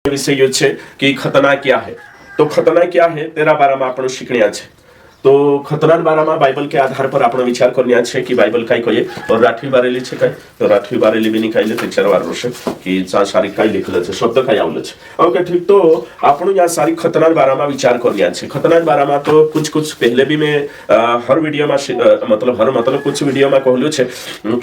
વિષય છે કે ખતના क्या है। तो खतना क्या है તેના બારામાં આપણે શીખણ્યા છે। तो खतना बाराમાં बाइबल के आधार पर આપણે વિચાર કરન્યા છે કે બાઇબલ કાઈ કહીએ और राठवी बारेली છે કાઈ तो राठवी बारेली બી નિકાલે તે ચાર વાર રોશે કે चा સારી કાઈ લખેલ છે શબ્દ કાઈ આવલે છે। ओके ठीक। तो આપણે यहाँ सारी खतना बाराમાં विचार करन्या છે। खतना बाराમાં तो कुछ पहले भी मैं हर वीडियो में मतलब कुछ वीडियो में कहलू છે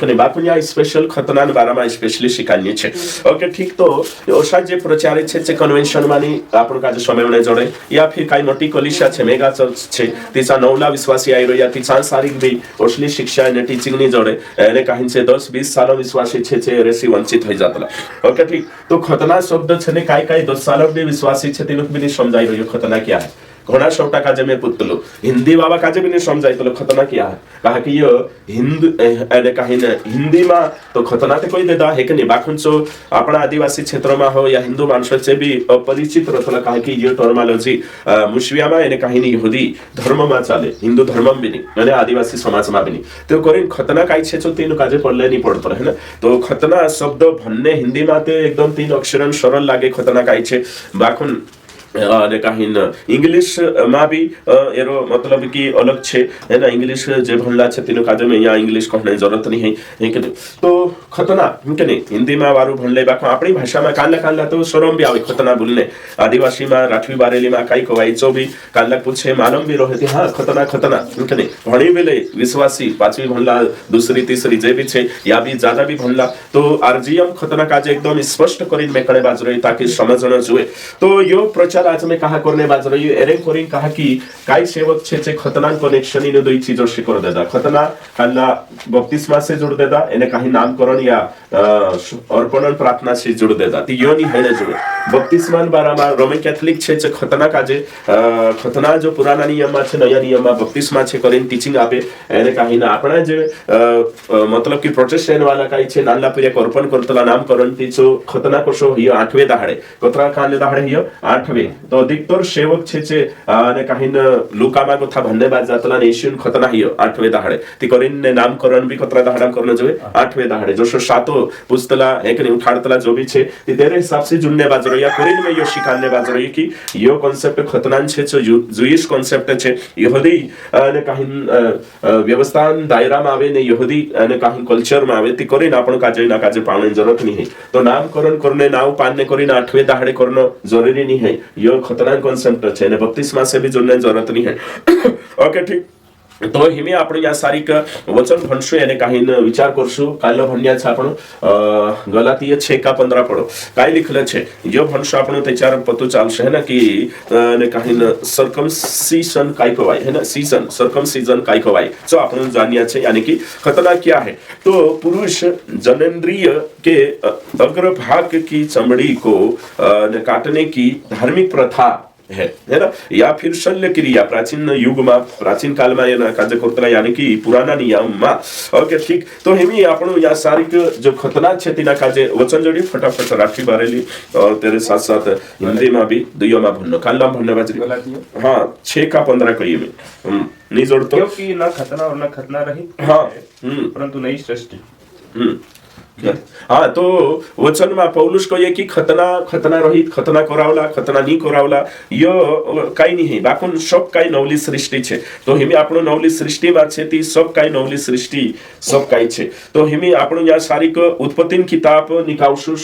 કે બાપુ यहाँ स्पेशल खतना बाराમાં स्पेशली शिकाल्ये છે। ओके ठीक। तो ओसा जे प्रचारित છે જે કન્વેન્શન માની આપણો કાજે સમયને જોડે या फिर કાઈ મોટી કલિશા છે મેગા ચર્च છે તે नवला विश्वासी आई रहा थी सांसारिक भी ओसली शिक्षा ने टीचिंग नहीं जोड़े एने कहीं से 10-20 साल विश्वासी छे रेसी वंचित हो जातला। ओके ठीक। तो खतना शब्द छे ने काय 10 साल भी विश्वासी छे तेनुक भी नहीं समझाई रह्यो खतना क्या है। घोड़ा शब्द काजे में पुतलो हिंदी बाबा काजे भी नहीं समझाई तो खतना क्या है कहा कि ये हिंदू एने कहीं हिंदी में तो खतना ते कोई देदा है कि नहीं बाखुंचो अपना आदिवासी क्षेत्र में हो या हिंदू मानसो से भी अपरिचित रहतला कहा कि ये टर्मिनोलॉजी मुश्विया में एने कहीं यहूदी धर्म में चले हिंदू धर्म में भी नहीं एने आदिवासी समाज में भी नहीं तो कोरिन खतना काई छे तो तीन काजे पढ़ले नहीं पड़तो है ना। तो खतना शब्द भन्ने हिंदी में ते एकदम 3 अक्षरन सरल लागे खतना काई छे बाखुन અને કहीं इंग्लिश में भी एरो मतलब कि अलग छे है ना। इंग्लिश जे भणला छे तेनो काजे में यहाँ इंग्लिश कहने जरूरत नहीं है कि तो खतना के नहीं हिंदी में वारू भणले बाको अपनी भाषा में कानला तो शरम भी आवे खतना बोलने आदिवासी में राठवी बारेली में काई कवाई चो भी कानला पूछे मालूम भी रहे हाँ खतना के नहीं भणी बेले विश्वासी पांचवी भणला दूसरी तीसरी जे भी छे या भी ज्यादा भी भणला तो आरजीएम खतना काजे एकदम स्पष्ट करीन में कणे बाजू रही ताकि समझण जुए। तो यो प्रचार आज में कहा करने बाज रही एरेंग कोरिंग कहा कि काई सेवक छे खतना कनेक्शन इन दो चीजों से कर देदा खतना काला बपतिस्मा से जोड़ देदा एने कहीं नामकरण या अर्पण प्रार्थना से जोड़ देदा ती यो नहीं है जो बपतिस्मा बारा में रोमन कैथोलिक छे खतना काजे खतना जो पुराना नियम में छे नया नियम में बपतिस्मा छे करीन टीचिंग आपे एने कहीं ना अपना जे मतलब कि प्रोटेस्टेंट वाला काई छे नानला पिया अर्पण करतला नामकरण ती जो खतना कोशो हियो 8वे दाहडे कतरा काले दाहडे हियो 8वे तो अधिकतर सेवक छे અને કહીન લુકામાં કોથા भन्ने बाद जातला नेशन खतना हियो 8वे दाहडे ती करीन ने नामकरण भी कतरा दाहडा करने जोए 8वे दाहडे जो सातो पुस्तला एक ने उठाड़तला जो भी छे ती तेरे हिसाब से जुन्ने बाजरो या करीन में यो शिकाने बाजरो की यो कांसेप्ट खतनान छे जो जुइश कांसेप्ट छे यहूदी અને કહીन व्यवस्थान दायरा में आवे ने यहूदी અને કહીन कल्चर में आवे ती करीन आपण काजे ना काजे पावने जरूरत नहीं है। तो नामकरण करने नाव पाने करीन 8वे दाहडे करनो जरूरी नहीं है यो खतना कॉन्सेप्ट छे ने बपतिस्मा से भी जोड़ने जरूरत नहीं है। ओके ठीक। तो हिमे आपण या सारिक वचन भणशो एने कहीं विचार करशो कालो भण्या छे आपण गलातीय 6:15 पढो काय लिखले छे यो भणशो आपण त्याच्यावर पतो चालशे है ना कि ने कहीं सर्कमसिजन काय कवाय है ना सीजन सर्कमसिजन काय कवाय जो आपण जानिया छे यानी कि खतना क्या है। तो पुरुष जनेंद्रिय के अग्रभाग की चमड़ी को काटने की धार्मिक प्रथा है ना या फिर शल्य क्रिया प्राचीन युग में प्राचीन काल में ना काजे करतला यानी कि पुराना नियम में। ओके ठीक। तो हेमी आपण या सारिक जो खतना छे तिना काजे वचन जोड़ी फटाफट राठी बारेली और तेरे साथ साथ हिंदी में भी दुयो में भन्न कालला भन्न बाजरी हां 6:15 कहिए में नहीं जोड़तो क्योंकि ना खतना और ना खतना रही हां परंतु नई सृष्टि हाँ। तो वचन में पौलुस को ये कि खतना रहित खतना करावला खतना नहीं करावला यो काई नहीं है बाकुन सब काई नवली सृष्टि छे। तो हिमे आपनो नवली सृष्टि में छे ती सब काई नवली सृष्टि सब काई छे। तो हिमे आपनो या सारिक उत्पत्ति किताब निकावसु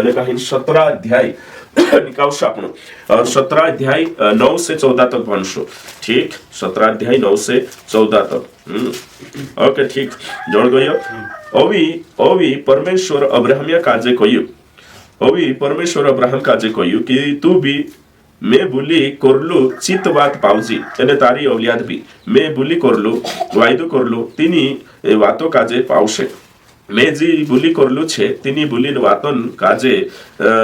ने कहीं 17 अध्याय निकावसु आपनो और 17 अध्याय 9 से 14 तक भणशो ठीक 17 अध्याय 9 से 14 तक। ओके ठीक जोड़ गयो ओवी परमेश्वर अब्राहम काजे कहयु ओवी परमेश्वर अब्राहम काजे कहयु कि तू भी मैं बुली करलू चित बात पाउजी एने तारी औलियाद भी मैं बुली करलू वायदो करलू तिनी वातो काजे पावशे मैं जी बुली करलू छे तिनी बुली वातन काजे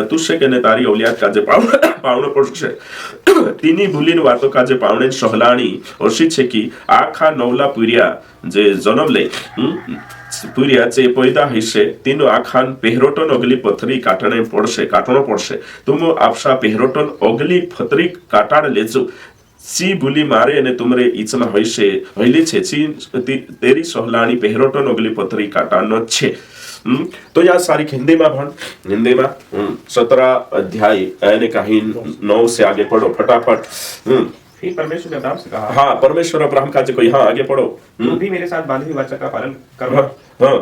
तुसे के ने तारी औलियाद काजे पावनो पड़शे तिनी बुली वातो काजे पावने सहलाणी ओशी छे कि आखा नवला पुरिया जे जन्म ले पुरिया जे पैदा हिस्से तीनो आखान पेहरोटन अगली पथरी काटणो पड़शे तुम आपसा पेहरोटन अगली फतरी काटाड़ लेजो સી ભૂલી મારે અને તુમરે ઈચમાં હોઈલે છે સી તેરી સોહલાણી પહેરોટો નોગલી પથરી કાટાનો છે तो यहाँ सारी हिंदी में भण हिंदी में 17 अध्याय यानी कहीं 9 से आगे पढ़ो फटाफट। फिर परमेश्वर ने अब्राहम से कहा, हाँ परमेश्वर अब्राहम का कोई, हाँ आगे पढ़ो। तू भी मेरे साथ बांधी हुई वाचा का पालन करो। हाँ हाँ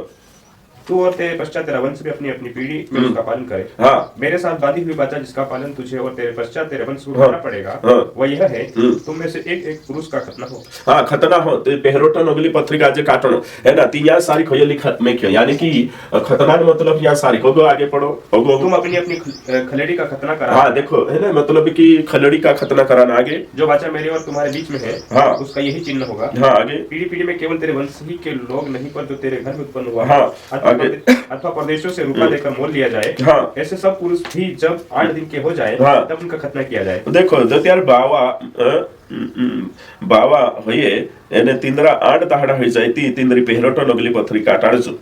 तू और तेरे पश्चात तेरा वंश भी अपनी अपनी पीढ़ी में उसका पालन करे। हाँ मेरे साथ बांधी हुई वाचा जिसका पालन तुझे और तेरे पश्चात तेरे वंश को हाँ, करना पड़ेगा, हाँ, वह यह है, तुम में से एक एक पुरुष का खतना हो। हाँ खतना हो तो पहरोटन अगली पत्रिका जे काटनो है ना, तीन यहाँ सारी खोयली खत में क्यों, यानी कि खतना मतलब यहाँ सारी होगो, आगे पढ़ो होगो। तुम अपनी अपनी खलेड़ी का खतना करा। हाँ देखो है ना, मतलब कि खलड़ी का खतना कराना। आगे जो वाचा मेरे और तुम्हारे बीच में है, हाँ, उसका यही चिन्ह होगा। हाँ आगे पीढ़ी पीढ़ी में केवल तेरे वंश ही के लोग नहीं, पर जो तेरे घर में उत्पन्न हुआ हाँ, अथवा प्रदेशों से रुपा देकर मोल लिया जाए, हाँ, ऐसे सब पुरुष भी जब 8 दिन के हो जाए, हाँ, तब उनका खतना किया जाए। देखो जो त्यार बावा होये એને તિંદરા 8 દાહડા હોઈ જાય તી તિંદરી પહેરોટો નગલી પથરી કાટાડજો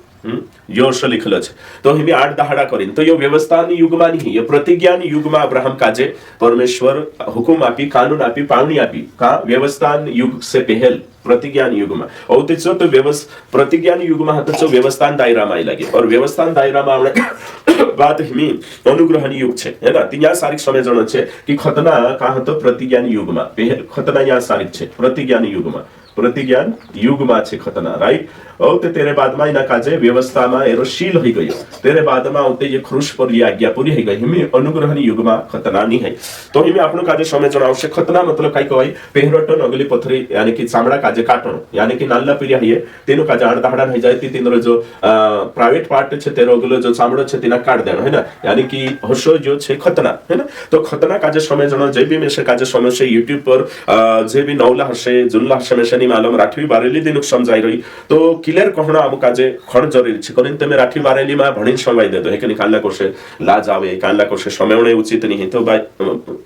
યોર્ષ लिखलो છે तो हिमी 8 दाहड़ा करीन तो यो व्यवस्थानी युगमा नहीं, ये प्रतिज्ञानी युगमा अब्राहम काजे परमेश्वर हुकुम आपी, कानून आपी, पावनी आपी का व्यवस्थान युग से पहल प्रतिज्ञान युगमा और तेचो तो प्रतिज्ञान युगमा हतचो व्यवस्थान दायरामा आई लागे और व्यवस्थान दायरामा आवडे बात हिमी अनुग्रहनी युग छे है ना। ત્યાં સારી સમજણ છે કે ખતના કા હતો प्रतिज्ञान युगमा, पहल खतना यहाँ सारी छे प्रतिज्ञान युगमा, प्रतिज्ञान युगमा छे खतना, राइट। और ते तेरे बाद में इना काजे व्यवस्था में एरो शील हो गयो, तेरे बाद में होते ये क्रूस पर ये आज्ञा पूरी हो गई, हिमी अनुग्रहनी युग में खतना नहीं है। तो हिमी आपनो काजे समझण आवश्य खतना मतलब काई कहवाय પહેરોટો નગલી પથરી यानी कि चामड़ा काजे काटणो, यानी कि नानला पीरिया है तेनो काजे 8 दाहड़ा हो जाए तीनो जो प्राइवेट पार्ट छे तेरो अगलो जो चामड़ो छे तेना काट देनो है ना, यानी कि होशो जो छे खतना है ना। तो खतना काजे समझण जे भी मेसे काजे समझे यूट्यूब पर जे भी नवला हसे जुनला हसे मेसेनी मालूम राठवी बारेली दिनुक समजाई रही तो क्लियर कहणो आमु काजे खण जरूरी छे करीन तमे राठी बारेली में भणी समजाई देतो हे कि कानला कोर्से लाज आवे, कानला कोर्से समयणे उचित नहीं तो भाई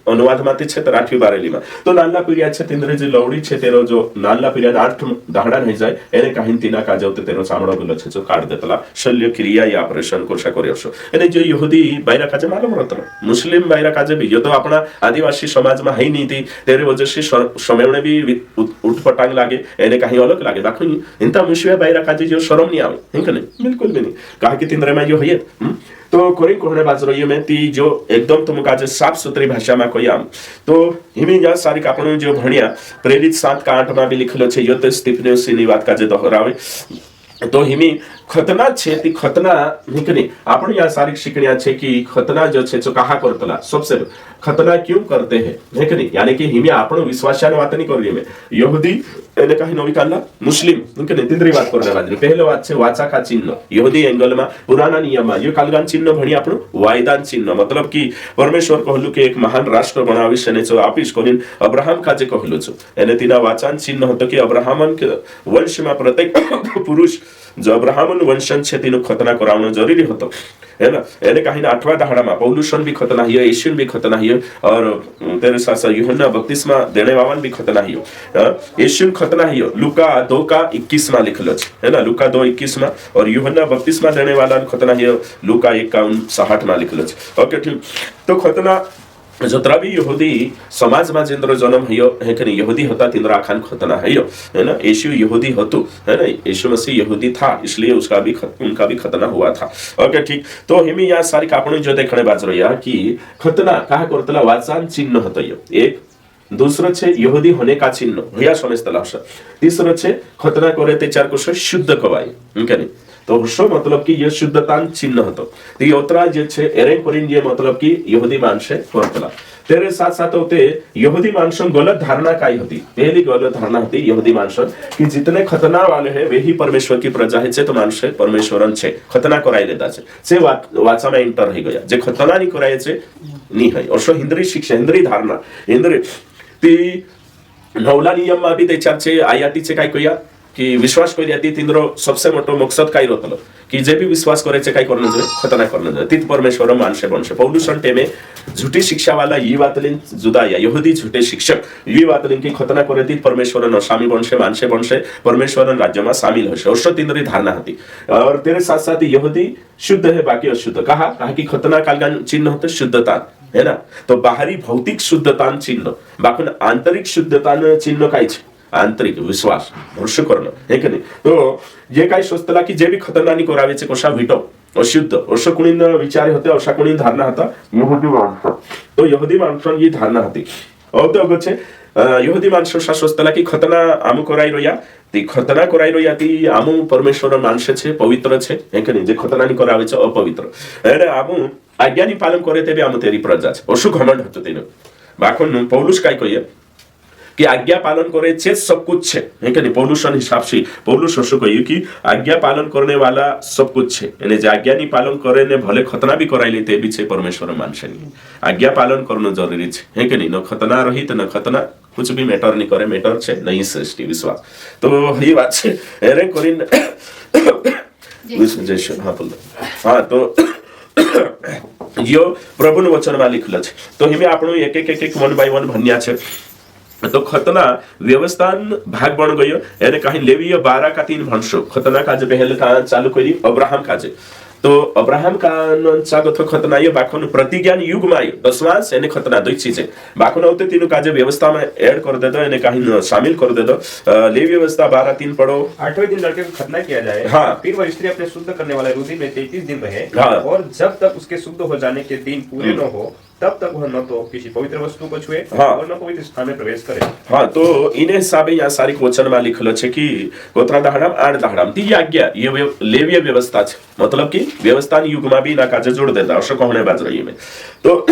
अनुवाद माते छे तो राठी बारेली में तो नानला पीरिया छे तिंद्रे जे लवड़ी छे तेरो जो नानला पीरिया 8 दाहड़ा नहीं जाए एने काहीन तीना काजे होते तेरो चामड़ो गलो छे जो काट देतला शल्य क्रिया या ऑपरेशन कोर्सा करयोशो एने जो यहूदी बायरा काजे मालूम रहतो, मुस्लिम बायरा काजे भी यो तो अपना आदिवासी समाज में है नहीं थी तेरे वजह से समयणे भी उठपटांग लागे एने कहीं अलग लागे बाकी इंता मुश्किल बायरा काजे जो शरम नहीं आवे है कि नहीं, बिल्कुल भी नहीं कहा कि तिंद्रे में जो है तो कोई कोहने बाजरो ये में ती जो एकदम तुम काजे साफ सुथरी भाषा में कोई आम तो हिमी या सारी कापणो जो भणिया प्रेरित 7-8 में भी लिखेलो छे यो तो स्टीफेनस ની વાત કાજે દોહરાવે तो हिमी खतना छे ती खतना निकने आपण या सारी शिकण्या छे कि खतना जो छे जो कहा करतला सबसे खतना क्यों करते हैं है कि नहीं, यानी कि हिमी आपण विश्वासान बात नहीं कर रही में यहूदी एने कहीं नवी काला मुस्लिम उनके नेतिंद्री बात करने वाली पहले बात छे वाचा का चिन्ह यहूदी एंगल में पुराना नियम में यो कालगान चिन्ह भणी आपण वायदान चिन्ह मतलब कि परमेश्वर कहलु के एक महान राष्ट्र बनावीश ने जो आपीश कोनी अब्राहम का जे कहलु छ एने तीना वाचान चिन्ह होतो कि अब्राहमन के वंश में प्रत्येक पुरुष जो अब्राहमन वंशन छे तीनो खतना करावनो जरूरी होतो है ना। एने कहीं 8वां दाहड़ा में पौलुसन भी खतना हियो, यीशुन भी खतना हियो और तेरे साथ यूहन्ना बपतिस्मा देने वावन भी खतना हियो, यीशुन खतना हियो लूका 2:21 में लिखलो छे है ना, लूका 2:21 में और यूहन्ना बपतिस्मा देने वाला खतना हियो लूका 1:59 में लिखलो छे। ओके ठीक, तो खतना जतरा भी यहूदी समाज में जिंद्रो जन्म हियो है कि नहीं यहूदी होता तिंद्रा खान खतना हियो है ना, यीशु यहूदी होतु है ना, यीशु मसीह यहूदी था इसलिए उसका भी उनका भी खतना हुआ था। ओके ठीक, तो हिमी या सारी कापणी जो देखणे बाजरो या कि खतना कहा करतला वाचान चिन्ह होतो यो एक, दूसरो छे यहूदी होने का चिन्ह भैया समजतला हशे, तीसरो छे खतना करे ते चार को शुद्ध कवाय है नहीं तो हशो मतलब कि ये शुद्धतान चिन्ह होतो तो योत्रा जे छे एरे करीन जे मतलब कि यहूदी मानसे करतला तेरे साथ साथ होते यहूदी मानसन गलत धारणा काई होती, पहली गलत धारणा होती यहूदी मानसन कि जितने खतना वाले हैं वे ही परमेश्वर की प्रजा है तो मानसे परमेश्वरन छे खतना कराई लेता छे वाचा में इंटर रही गया जे खतना नहीं कराय छे नहीं है और सो हिंद्री शिक्षा हिंद्री धारणा हिंद्री ती नवला नियम में भी ते चर्चे आयाती छे काय कोया कि विश्वास करी तिंद्रो सबसे मोटो मकसद काय रहतलो कि जे भी विश्वास करे छे काय करने जोए खतना करने जोए तीत परमेश्वर मानसे बनसे पौलुसन टेमे झूठी शिक्षा वाला ये बातलिन जुदा या यहूदी झूठे शिक्षक ये बातलिन की खतना करे तीत परमेश्वर न शामिल बनसे मानसे बनसे परमेश्वर राज्य में शामिल होशे और तिंद्री धारणा होती और तेरे साथ साथ यहूदी शुद्ध है बाकी अशुद्ध कहा कि खतना कालगान चिन्ह होते शुद्धता है ना. तो बाहरी भौतिक शुद्धता चिन्ह बाकी आंतरिक शुद्धता चिन्ह काय छे आंतरिक विश्वास भरोसा करणं हे की नाही. तो जे काही स्वस्तला की जे बी खतरनानी करावेचे कशा विटो अशुद्ध असं कोणी विचार होते अशा कोणी धारणा होता यहुदी माणसं. तो यहुदी माणसांची जी धारणा होती तो अगं छे यहुदी माणसं स्वस्तला की खतना आम कराई रोया ती खतना कराई रोया ती आमु परमेश्वर माणसे छे पवित्र छे हे की नाही. जे खतनानी करावे छे अपवित्र એટલે આમુ આજ્ઞાની પાલન કરે તે બી આમ તેરી પ્રજા છે ઓછું ઘમંડ હતું તેનું. બાકી પૌલુસ કાઈ કહીએ कि आज्ञा पालन करे छे सब कुछ है कि नहीं. पौलुस हिसाब से पौलुस શું કહ્યું कि आज्ञा पालन करने वाला सब कुछ है એટલે જે આજ્ઞાની પાલન કરે ને ભલે ખતના બી કરાઈ લે તે બી છે પરમેશ્વર માનશે નહીં. આજ્ઞા પાલન કરવું જરૂરી છે હે કે નહીં. ન ખતના રહિત ન ખતના कुछ भी मैटर नहीं करे मैटर છે નહીં સૃષ્ટિ વિશ્વાસ. તો એ વાત છે એરે કરીને हाँ बोल हाँ तो यो પ્રભુનું વચનમાં લીખેલું છે. તો હિમે આપણું એક એક એક એક વન બાય વન ભણ્યા છે. तो खतना व्यवस्थान भाग बन गयो यानी कहीं लेवीय 12 का 3 भंशो खतना का जो पहले का चालू करी अब्राहम का जे. तो अब्राहम का चागत खतना ये बाखन प्रतिज्ञान युग में 10वां यानी खतना दो चीज है बाखन होते तीनों का जो व्यवस्था में ऐड कर दे दो यानी कहीं शामिल कर दे दो. लेवी व्यवस्था 12:3 पढ़ो. 8वें दिन लड़के को खतना किया जाए. हाँ. फिर वह स्त्री अपने शुद्ध करने वाले रुधिर में 33 दिन रहे. हाँ. और जब तक उसके शुद्ध हो जाने के दिन पूरे न हो तब तक वह न तो किसी पवित्र वस्तु को छुए हाँ. और न पवित्र स्थान में प्रवेश करे. हाँ तो इने हिसाबे यहाँ सारी वचन में लिखलो छे कि गोत्रा दाहड़ाम आठ दाहड़ाम ती आज्ञा ये लेवीय व्यवस्था छे मतलब कि व्यवस्था युग में भी ना काजे जोड़ देता अशोक कहने बाज रही में. तो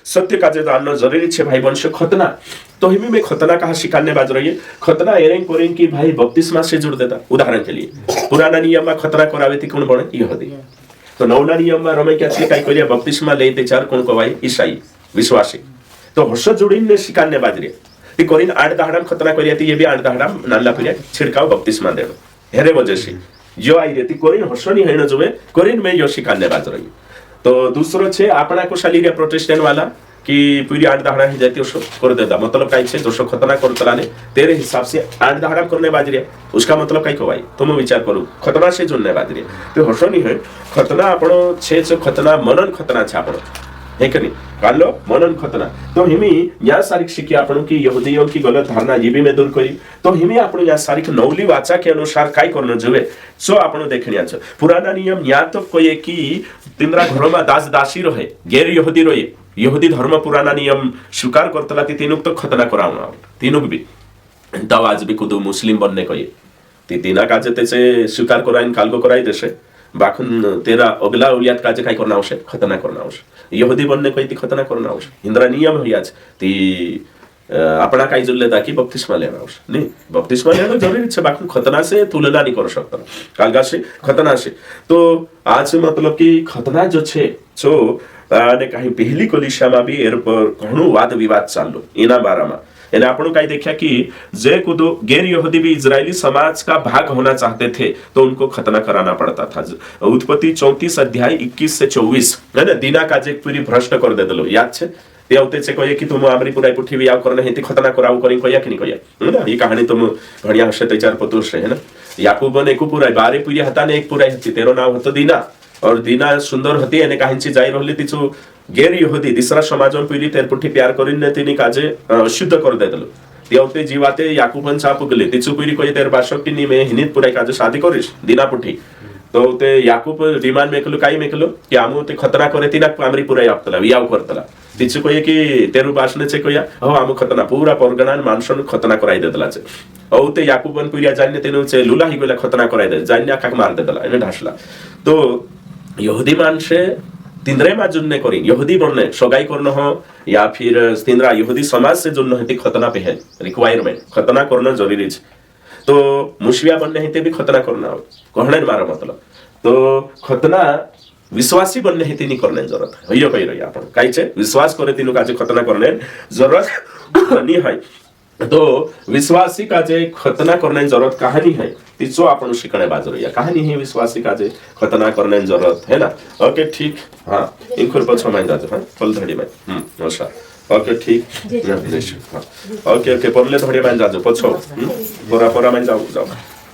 सत्य काजे जानना जरूरी छे भाई वंश खतना. तो हिमी में खतना कहा शिकाने बाज रही है. खतना एरेंग कोरेंग की भाई बपतिस्मा से जोड़ देता. उदाहरण के लिए पुराना नियम में खतना करावे थी कौन बने यहूदी. तो नवना नियम में रमे क्या छे काई कोरिया बपतिस्मा लेते चार कोण कोवाई ईसाई विश्वासी. तो हर्ष जोड़ीने शिकाने बाज रही ती कोरिन 8 दाहड़ाम खतना करिया ती ये भी 8 दाहड़ाम नाला करिया छिड़काव बपतिस्मा देनो हेरे वजह से जो आई रहती कोरिन हर्षनी हेण जोवे कोरिन में यो शिकाने बाज रही. तो दूसरो छे आपना को शाली रे प्रोटेस्टेंट वाला कि पूरी 8 दाहड़ा ही जाती उसको कर देता मतलब काई छे जो खतना करतला ने तेरे हिसाब से 8 दाहड़ा करने बाज रही उसका मतलब काई को भाई तुम विचार करो खतना से जोड़ने बाज रही. तो हर्षनी है खतना आपणो छे जो खतना मनन खतना छे आपणो है कि नहीं कालो मनन खतना. तो हिमी या सारी शिकी आपणो की यहूदियों की गलत धारणा ये भी मैं दूर करी. तो हिमी आपणो या सारी नवली वाचा के अनुसार काय करनो जोवे सो आपणो देखणिया छे. पुराना नियम या तो कोई की तिमरा घरों में दास दासी रहे गैर यहूदी रहे यहूदी धर्म पुराना नियम स्वीकार करतला ती तीनों तो खतना करावना तीनों भी तब आज भी कुदू मुस्लिम बनने कही ती तीना काजे त्याचे स्वीकार कराइन कालगो कराई देशे बाखून तेरा अगला उलियात काजे काय करना आवश्यक खतना करना आवश्यक. यहूदी बनने कही ती खतना करना आवश्यक. इंद्रा नियम होयाच ती आपणा काय जुल्ले ताकि बपतिस्मा लेना आवश्यक नहीं बपतिस्मा लेना जरूरी छे बाखून खतना से तुलना नहीं कर सकता कालगा से खतना से. तो आज मतलब कि खतना जो छे जो અને કઈ પહેલી કલીસિયામાં બી એર પર ઘણું વાદ વિવાદ ચાલ્યો એના બારામાં. એને આપણું કઈ દેખ્યા कि जे कुदो गैर यहूदी भी इजरायली समाज का भाग होना चाहते थे तो उनको खतना कराना पड़ता था. उत्पत्ति 34 अध्याय 21 से 24 है ना दीना काजे पूरी भ्रष्ट कर दे दलो याद छे ते आवते छे कहे कि तुम आमरी पुराई पुठी भी आव करने हेती खतना कराव करी कया कि नहीं कया है ना. ये कहानी तुम भणिया हशे ते चार पतुष है ना. याकूब ने एक पुराई 12 पुरी हता ने एक पुराई हती तेरो नाम हतो दीना और दीना सुंदर होती आणि काहींची जाई रहली तिचो गैर यहूदी दुसरा समाजोन पयली तेरपुठी प्यार करीने तिनी काजे शुद्ध कर देदलो. तेवते जीवाते याकूबन छाप गेले तिचो पयली कही तेर बाशक्ती नी मे हिनीत पुराई काजे शादी करीश दीना पुठी. तो ते याकूब डिमांड मेकलो काई मेकलो कि आमु ते खतना करे तिना आमरी पुराई आपतला वियाव करतला तिचो कहे कि तेरु बासने छे कया हो आमु खतना पूरा परगणान माणसोन खतना कराई देदला छे. औ ते याकूबन पुरिया जाने तेनु छे लुला ही गेला खतना कराई दे जाने आका मार देदला एने ढासला. तो यहूदी मानसे तिंद्रे मा जुन्ने करी यहूदी बनने सगाई करनो हो या फिर तिंद्रा यहूदी समाज से जुन्नो हेती खतना पहन रिक्वायरमेंट खतना करना जरूरी छे. तो मुशविया बनने हेते भी खतना करना हो कहणे मारो मतलब. तो खतना विश्वासी बनने हेती नहीं करने जरूरत है हयो कही रही आपण काई छे विश्वास करे तीनु काजे खतना करने जरूरत नहीं है. तो विश्वासी काजे खतना करने जरूरत कहानी है तिचो आपण शिकणे बाज रही कहानी है विश्वासी काजे खतना करने जरूरत है ना. ओके ठीक हाँ इंखुर पछो में जाजो हां पल धड़ी में नमस्कार ओके ठीक हाँ ओके ओके पलले धड़ी में जाजो पछो पोरा पोरा में जाओ जाओ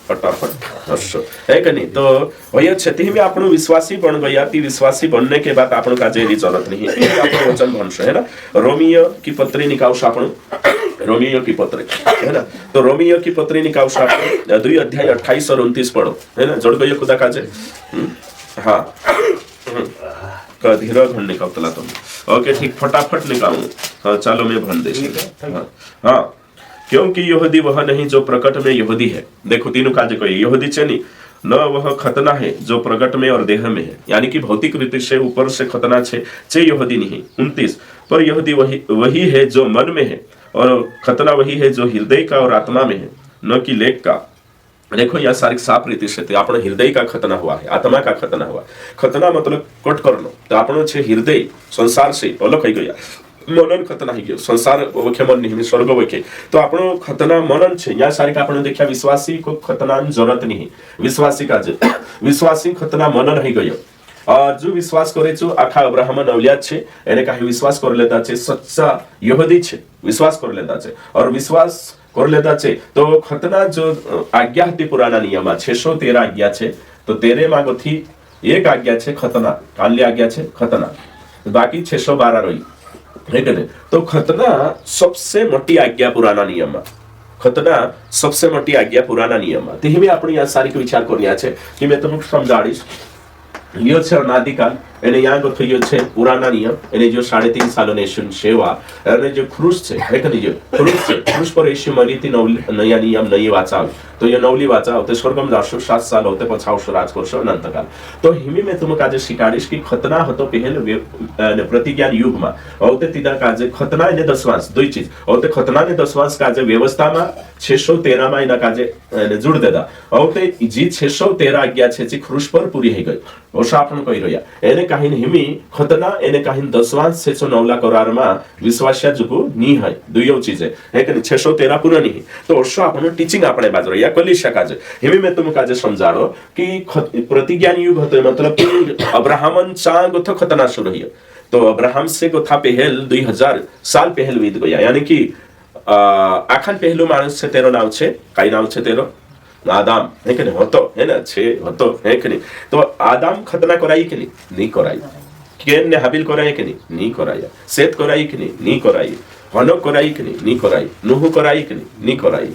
फटाफट असो है कि नहीं। तो वही छती में आपण विश्वासी बन गया, ती विश्वासी बनने के बाद आपण का जेरी जरूरत नहीं है। आपण वचन बनशो है ना, रोमियो की पत्री निकाउश आपण, रोमियो की पत्री है ना, तो रोमियो की पत्री निकाउश आपण 2 अध्याय 28 और 29 पढ़ो है ना, जोड़ गयो खुदा काजे। हाँ का धीरा भन निकालतला तुम, ओके ठीक, फटाफट निकालूं। हाँ चलो मैं भन दे। हाँ क्योंकि यहूदी वह नहीं जो प्रकट में यहूदी है। देखो तीनों काज को यहूदी चनी न वह खतना है जो प्रकट में और देह में है, यानी कि भौतिक रीति से ऊपर से खतना छे चे यहूदी नहीं। 29 पर यहूदी वही है जो मन में है, और खतना वही है जो हृदय का और आत्मा में है, न कि लेख का। देखो यह सारी साफ रीति से आपण हृदय का खतना हुआ है, आत्मा का खतना हुआ। खतना मतलब कट करनो, तो आपण छे हृदय संसार से अलग हो गया, मनन खतना ही गयो, संसार वखे मन नहीं स्वर्ग वखे, तो आपण खतना मनन छे। या सारी का आपण देखिया विश्वासी को खतना जरूरत नहीं, विश्वासी का जे विश्वासी खतना मनन ही गयो। और जो विश्वास करे छो आखा अब्राहम नवलियात छे, एने काही विश्वास कर लेता छे, सच्चा यहूदी छे, विश्वास कर लेता छे। और विश्वास कर लेता छे तो खतना जो आज्ञा हती पुराना नियम 613 आज्ञा छे, तो 13 मागोथी एक आज्ञा छे खतना, काल्य आज्ञा छे खतना, बाकी 612 रही है कि नहीं। तो खतना सबसे मोटी आज्ञा पुराना नियम, खतना सबसे मोटी आज्ञा पुराना नियम। तेही में आपण या सारी के विचार करनिया छे कि मैं तुमको समझाड़ीश। लियो छे अनादिकाल, एने यहाँ को थयो छे पुराना नियम, एने जो 3.5 सालों ने सेवा, एने जो क्रूस छे है कि नहीं, जो क्रूस छे, क्रूस पर यीशु मरीती नया नियम नई वाचाव, तो ये नवली वाचाव ते स्वर्गम जाशो 7 साल होते पछावशो राज करशो अनंतकाल। तो हिमी में तुम काजे शिकारिश की खतना होतो पहले प्रतिज्ञान युग में, औते तीदा काजे खतना ने 10 वांस दुई चीज, औते खतना ने 10 वांस काजे व्यवस्था में 613 में इना काजे जुड़ देदा, औते जी 613 आज्ञा छे जी क्रूस पर पूरी हो गई। ओसा आपण कहि रया एने काहिन हिमी खतना एने काहिन 10 वांस 609 करार में विश्वासिया जुगु नी है, दुयो चीज है कि 613 पूरा नहीं। तो ओसा आपण टीचिंग आपणे बाजरो या कलिशा काजे हिमी में तुम काजे समझाड़ो कि प्रतिज्ञान युग होतो, मतलब कि अब्राहमन चांग तो खतना शुरू हियो, तो अब्राहम से को था पहल 2000 साल पहल वीत गया, यानी कि आखन पहलू मानस छे तेरो नाम छे, काई नाम छे तेरो आदाम है कि नहीं, होतो है ना, छे होतो है कि नहीं। तो आदाम खतना कराई कि नहीं कराई, केन ने हाबिल कराई कि नहीं कराया, सेत कराई कि नहीं कराई, हनोक कराई कि नहीं कराई, नूह कराई कि नहीं कराई।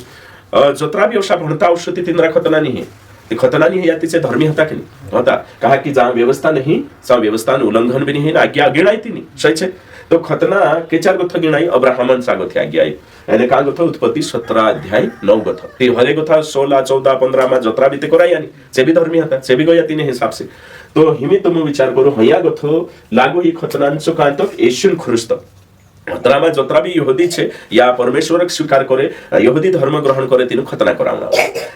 जोतरा भी ओसा भणता औषधि तिंद्रा खतना नहीं है, खतना नहीं है या तिचे धर्मी होता कि नहीं होता, कहा कि जहां व्यवस्था नहीं सा व्यवस्था उल्लंघन भी नहीं, आज्ञा गिनाई थी नहीं सही छे। तो खतना के 4 गोथ गिनाई, अब्राहमन सा गोथ आज्ञा एने का गोथ उत्पत्ति 17 अध्याय 9 गोथ, ते हरे गोथा 16 14 15 में जोतरा भी ते कराई यानी से भी धर्मी होता, से भी गया तीन हिसाब से। तो हिमी तुम विचार करो हया गोथ लागो ही खतनांचो का तो येशू ख्रिस्त खतनामा जोतरा भी यहूदी छे या परमेश्वर स्वीकार करे यहूदी धर्म ग्रहण करे तीनु खतना करावना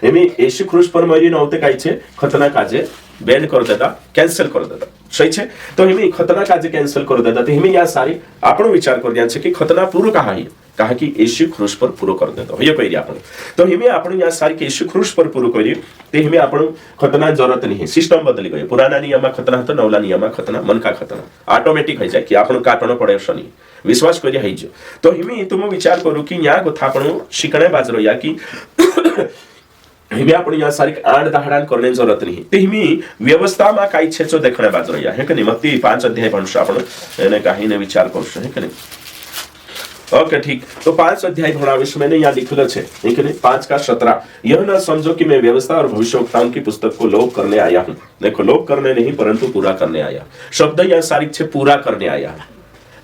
एमी येशू ख्रिस्त पर मरी नहोते काई छे खतना काजे बैन कर देता, कैंसिल कर देता सही छे। तो हिमी खतना काजे कैंसिल कर देता, तो हिमी या सारी आपण विचार कर दिया छे कि खतना पूरो कहा है, कहा कि येशू ख्रिस्त पर पूरो कर देता ये कहि आपण। तो हिमी आपण या सारी के येशू ख्रिस्त पर पूरो करी, ते हिमी आपण खतना जरूरत नहीं, सिस्टम बदली गयो। पुराना नियम खतना तो नवला नियम खतना मन का खतना ऑटोमेटिक हो जाए कि आपण काटनो पड़े शनी विश्वास करी हाइजो। तो हिमी तुम विचार करू कि या गोथा आपण शिकणे बाजरो या कि हिमी आपण या सारी आड दहाडान करने जरूरत नहीं, ते हिमी व्यवस्था में काई छे जो देखणे बाजरो या है कि नहीं। मत्ती 5 अध्याय भणशो आपण एने काही ने विचार करशो है कि नहीं। ओके ठीक, तो 5 अध्याय भणाविश मैंने यहाँ लिखल छे है कि नहीं 5 का 17, यह ना समझो कि मैं व्यवस्था और भविष्यवक्ताओं की पुस्तक को लोप करने आया हूँ। देखो लोप करने नहीं परंतु पूरा करने आया, शब्द यहाँ सारी छे पूरा करने आया।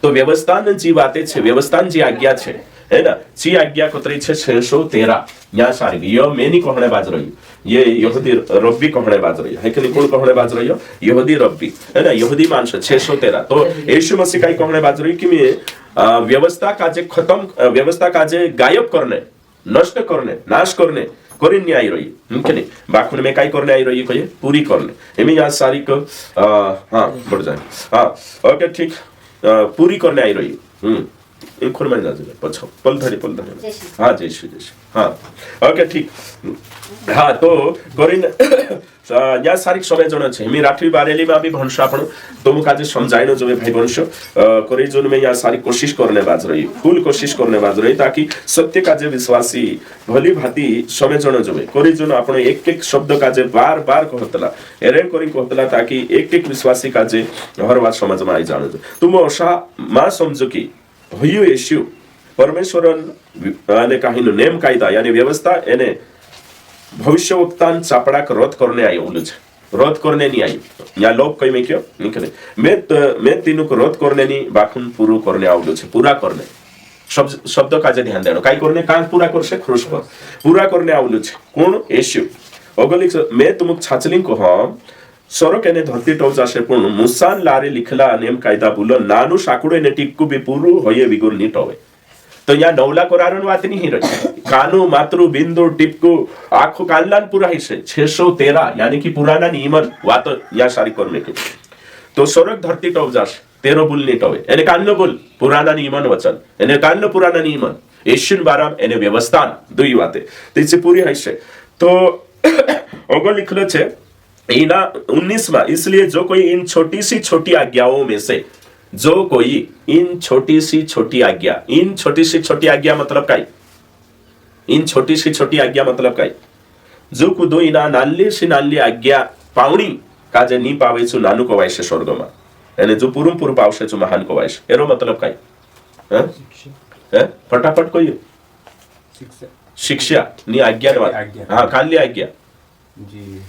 तो व्यवस्थान जी बातें छे, व्यवस्थान जी आज्ञा छे है ना, जी आज्ञा कोतरी छे 613 यहाँ सारी यो मेनी कहणे बाज रही, ये यहूदी रब्बी कहणे बाज रही है कि नहीं, कौन कहणे बाज रही यहूदी रब्बी है ना, यहूदी मानस 613। तो यीशु मसीह काई कहणे बाज रही कि मैं व्यवस्था काजे खत्म, व्यवस्था काजे गायब करने, नष्ट करने, नाश करने करिन्नी आई रही है कि नहीं, बाखुन में काई करने आई रही कहिए पूरी करने एमी यहाँ सारी को हाँ बढ़ जाए हाँ ओके ठीक पूरी करने आई रही एक खोर महिना झाले पछो पलधरी हाँ जयश्री हाँ ओके ठीक हाँ तो गरिन यहाँ सारिक समय जन छे मी राठी बारेली में भी भन्छ आपण तो मुका जे समझाइनो जो भाई भन्छ करे जोन में यहाँ सारी कोशिश करने बाज रही फुल कोशिश करने बाज रही ताकि सत्य का जे विश्वासी भली भांति समय जन जो करे जोन आपण एक एक शब्द का जे बार बार कहतला एरे करी कहतला ताकि एक एक विश्वासी का जे हर बात समझ में आई जानो तुम अशा मा समझो की हयो येशू परमेश्वरन काही नेम कायदा यानी व्यवस्था एने भविष्यवक्तान चापडाक रद्द करने आई रद्द करने नहीं आई या लोग कई में क्यों निकले मैं तीनों को रद्द करने नहीं बाखुन पूरा करने आवलो छे पूरा करने शब्द का जे ध्यान देनो काय करने का पूरा करसे क्रूस पर पूरा करने आवलो छे कोण येशू अगलिक मैं तुमक छाचलिंग को हम सरो केने धरती टौ जासे पूर्ण मुसान लारे लिखला नेम कायदा बोलो नानु साकुडे ने टिक्कू भी पूरू होये विगुर नी टवे तो यहाँ नौला कोरारन वात नहीं रही कानु मात्रु बिंदु टिपकू आखो कानलान पूरा हिस्से 613 यानी कि पुराना नियमन वात यहाँ सारी करने के तो स्वर्ग धरती टव जास 13 बुल नहीं टवे एने कानलो बुल पुराना नियमन वचन एने कानलो पुराना नियमन एशियन बाराम एने व्यवस्थान दुई वाते तिचे पूरी हिस्से तो अगो लिखलो छे इना 19 में इसलिए जो कोई इन छोटी सी छोटी आज्ञाओं में से जो कोई इन छोटी सी छोटी आज्ञा मतलब काय इन छोटी सी छोटी आज्ञा मतलब काय जो कुदो इना नाल्ली सी नाल्ली आज्ञा पावणी का जे नी पावेचु नानु कोवायशे स्वर्गमा एने जो पुरुम पुरु पावशेचु महान कोवायश एरो मतलब काय हैं फटाफट कोई शिक्षा नी आज्ञा हाँ काल्ली आज्ञा जी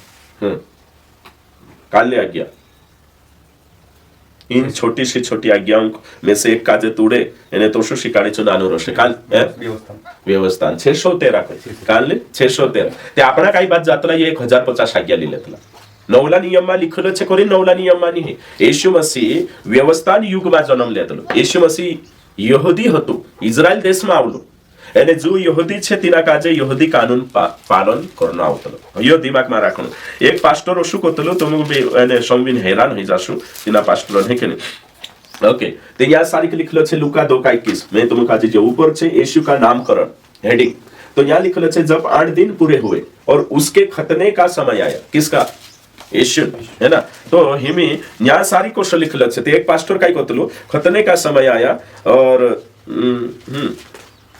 काल्ली आज्ञा इन छोटी सी छोटी आज्ञाओं में से एक काजे तूड़े एने तो शु शिकारीचो नानो रोशे काल व्यवस्थान 613 काल 613 ते आपणा काही बात जातला 1050 आज्ञा लिहिलेतला नवला नियममा लिखलं छे कोरी नवला नियममा नहीं येशू मसीह व्यवस्थान युगमा जन्म लेतलो येशू मसीह यहूदी हतो इस्राएल देशमा आवलो एने जो यहूदी छे तिना काजे यहूदी कानून पालन करनो आवतलो यो दिमागमा राखनो एक पास्टर ओशु कोतलो तुम एने संबिन हैरान हो जासु तिना पास्टर ने केने ओके ते या सारी के लिखलो छे लूका 2:21 मैं तुम काजे जो ऊपर छे यीशु का नामकरण हेडिंग तो यहाँ लिखलो छे जब 8 दिन पूरे हुए और उसके खतने का समय आया किसका यीशु है ना तो हिमी यहाँ सारी क्वेश्चन लिखलो छे ते एक पास्टर काई कोतलो खतने का समय आया और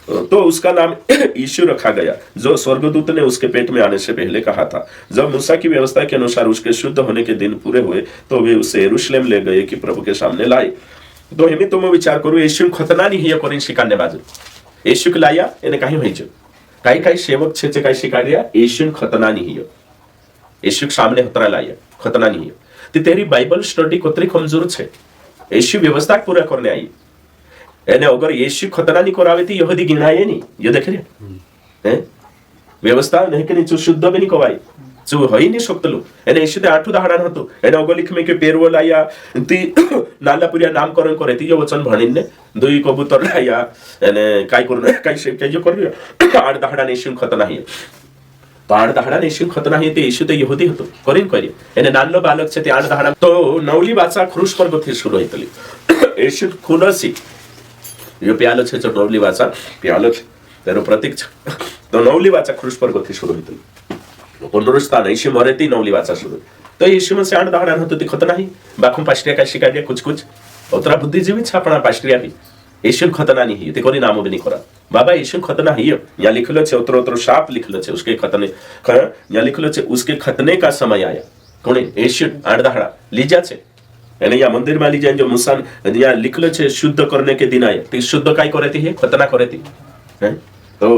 तो उसका नाम यीशु रखा गया जो स्वर्गदूत ने उसके पेट में आने से पहले कहा था जब मूसा की व्यवस्था के अनुसार उसके शुद्ध होने के दिन पूरे हुए तो वे उसे यरूशलेम ले गए कि प्रभु के सामने लाए तो हिमी तुम विचार करो यीशु खतना नहीं है कोरिन शिकाने बाजू यीशु को लाया एने काही होईजो काही काही सेवक छे काही शिकारिया यीशु खतना नहीं है यीशु के सामने होतरा लाया खतना नहीं है ते तेरी बाइबल स्टडी कोतरी कमजोर छे यीशु व्यवस्था पूरा करने आई एने अगर यीशु खतना नहीं करावे ती यहूदी गिनाए नहीं ये देख रहे हैं व्यवस्था नहीं के नीचे शुद्ध भी नहीं कोवाई जो होई नहीं सकतलो एने यीशु ते 8 दाहडान हतो एने अगर लिख में के पेरवो लाया ती नालापुरिया नामकरण करे ती जो वचन भणिन ने दुई कबूतर लाया एने काय करने काय से काय जो करियो 8 दाहडान यीशु खतना ही तो 8 दाहडान यीशु खतना ही ते यीशु ते यहूदी हतो करिन करियो एने नानलो बालक छे ते 8 दाहडान तो नवली वाचा क्रूस पर गथी शुरू होतली यीशु खुनसी यो प्यालो छे नवली वाचा प्यालो तेरो प्रतीक तो नवली वाचा क्रूस पर गथी शुरू होतली पुनरुत्थान यीशु मरे ती नवली वाचा शुरू तो यीशु में से 8 दाहडान हतो ती खतना ही बाखु पास्ट्रिया का शिकारिया कुछ ओतरा बुद्धिजीवी छापणा पास्ट्रिया भी यीशु खतना नहीं ते कोनी नाम भी नहीं करा बाबा यीशु खतना ही या लिखलो छे ओतरो साफ लिखलो छे उसके खतने या लिखलो छे उसके खतने का समय आया कोने यीशु 8 दाहडा लीजा छे एने या मंदिर में ली जाए जो मुसान या लिखलो छे शुद्ध करने के दिन आए तो शुद्ध काय करे थी खतना करे थी हैं तो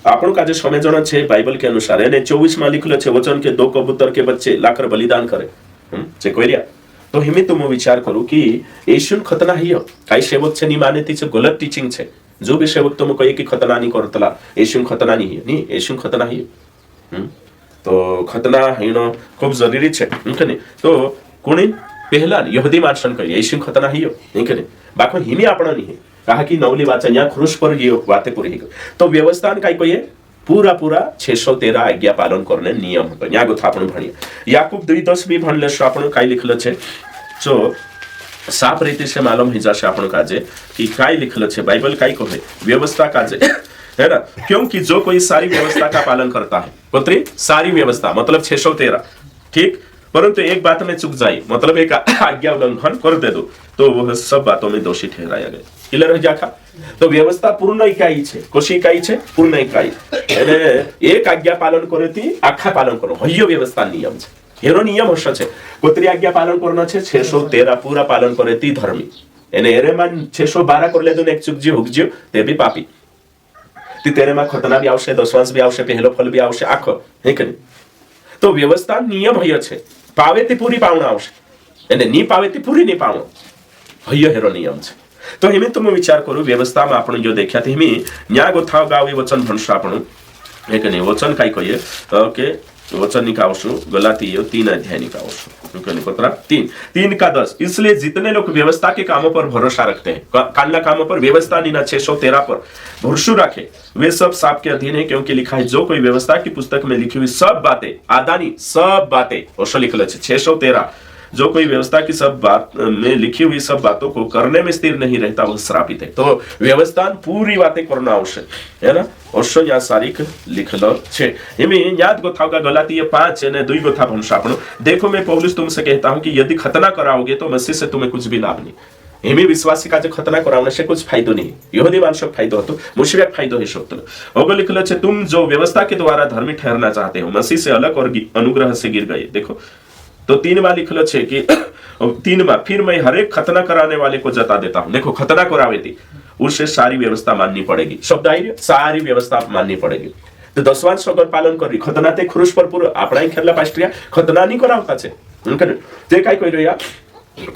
आपण का जो समझना छे बाइबल के अनुसार एने 24 में लिखलो छे वचन के 2 कबूतर के बच्चे लाकर बलिदान करे छे कोरिया तो हिमी तुम विचार करू कि यीशु खतना ही काय सेवक छे नी माने ती छे गलत टीचिंग छे जो भी सेवक तुम कहे कि खतना नहीं करतला यीशु खतना नहीं नी यीशु खतना ही तो खतना हिनो खूब जरूरी छे ने तो कोणी पहला यहूदी मानसन कही यीशु खतना ही नहीं करे बाको हिमी आपण नहीं कहा कि नवली वाचा यहाँ क्रूस पर ये बातें पूरी तो व्यवस्थान काय कहिए पूरा पूरा 613 आज्ञा पालन करने नियम होतो यहाँ गोथा आपण भणिया याकूब 2:10 भी भणले आपण काय लिखलं छे जो साफ रीति से मालूम ही जासे आपण काजे कि काय लिखल छे बाइबल काय कहे व्यवस्था काजे है ना, क्योंकि जो कोई सारी व्यवस्था का पालन करता है, पुत्री सारी व्यवस्था मतलब 613 ठीक, परंतु एक बात में चूक जाई मतलब एक आज्ञा उल्लंघन कर दे दो तो वह सब बातों में दोषी ठहराया गया। क्लियर है जाखा। तो व्यवस्था पूर्ण इकाई छे, कोशी इकाई छे पूर्ण इकाई એટલે એક આज्ञा પાલન કરેતી આખા પાલન કરો હૈયો વ્યવસ્થા નિયમ છે, એનો નિયમ હશે છે કોતરી આज्ञा પાલન કરવાનો છે 613 પૂરા પાલન કરેતી ધર્મી એને એરેમાં 612 કરી લેજો ને એક ચૂક જે હુકજ્યો તે બી પાપી ती તેરેમાં ખતના બી આવશે, દસવાંશ બી આવશે, પહેલો ફલ બી આવશે આખો હે કે તો વ્યવસ્થા નિયમ હૈયો છે, પાવે તે પૂરી પાવણા આવશે એને ની પાવે તે પૂરી ની પાવણો હૈયો હેરો નિયમ છે। तो हिमे तुम विचार करो व्यवस्था में आपण जो देखा थे हिमे न्याय गोथाव गावे वचन भनशा आपण एक ने वचन काय कहिए ओके वचन निकावशु गलातियों 3 अध्याय निकावशु कने पत्र 3 का 10 इसलिए जितने लोग व्यवस्था के कामों पर भरोसा रखते हैं कालना कामों पर व्यवस्था नीना 613 पर भरोसा रखे वे सब साप के अधीन है, क्योंकि लिखा है जो कोई व्यवस्था की पुस्तक में लिखी हुई सब बातें आदानी सब बातें और लिखल है 613 जो कोई व्यवस्था की सब बात में लिखी हुई सब बातों को करने में स्थिर नहीं रहता वह श्रापित है। तो व्यवस्था पूरी बातें करना आवश्यक है ना, अवश्य यहाँ सारिक लिखल छे एमे याद गोथाव का गलातियों 5 ने 2 गोथा भंशा आपण देखो मैं पौलुस तुमसे कहता हूं कि यदि खतना कराओगे तो मसीह से तुम्हें कुछ भी लाभ नहीं, एमे विश्वासी का जो खतना करावने से कुछ फायदो नहीं, यहूदी मानसक फायदो हतो मुश्किल फायदो है शब्द ओगो लिखल छे तुम जो व्यवस्था के द्वारा धर्मी ठहरना चाहते हो मसीह से अलग और अनुग्रह से गिर गए। देखो तो 3 बार लिखल छे कि 3 बार फिर मैं हर एक खतना कराने वाले को जता देता हूं, देखो खतना करावे थी उससे सारी व्यवस्था माननी पड़ेगी, शब्द आई सारी व्यवस्था माननी पड़ेगी। तो 10वां अगर पालन करी खतना ते क्रूस पर पूरा आपणा खेरला पास्ट्रिया खतना नहीं करावता छे ते काय कहि रह्या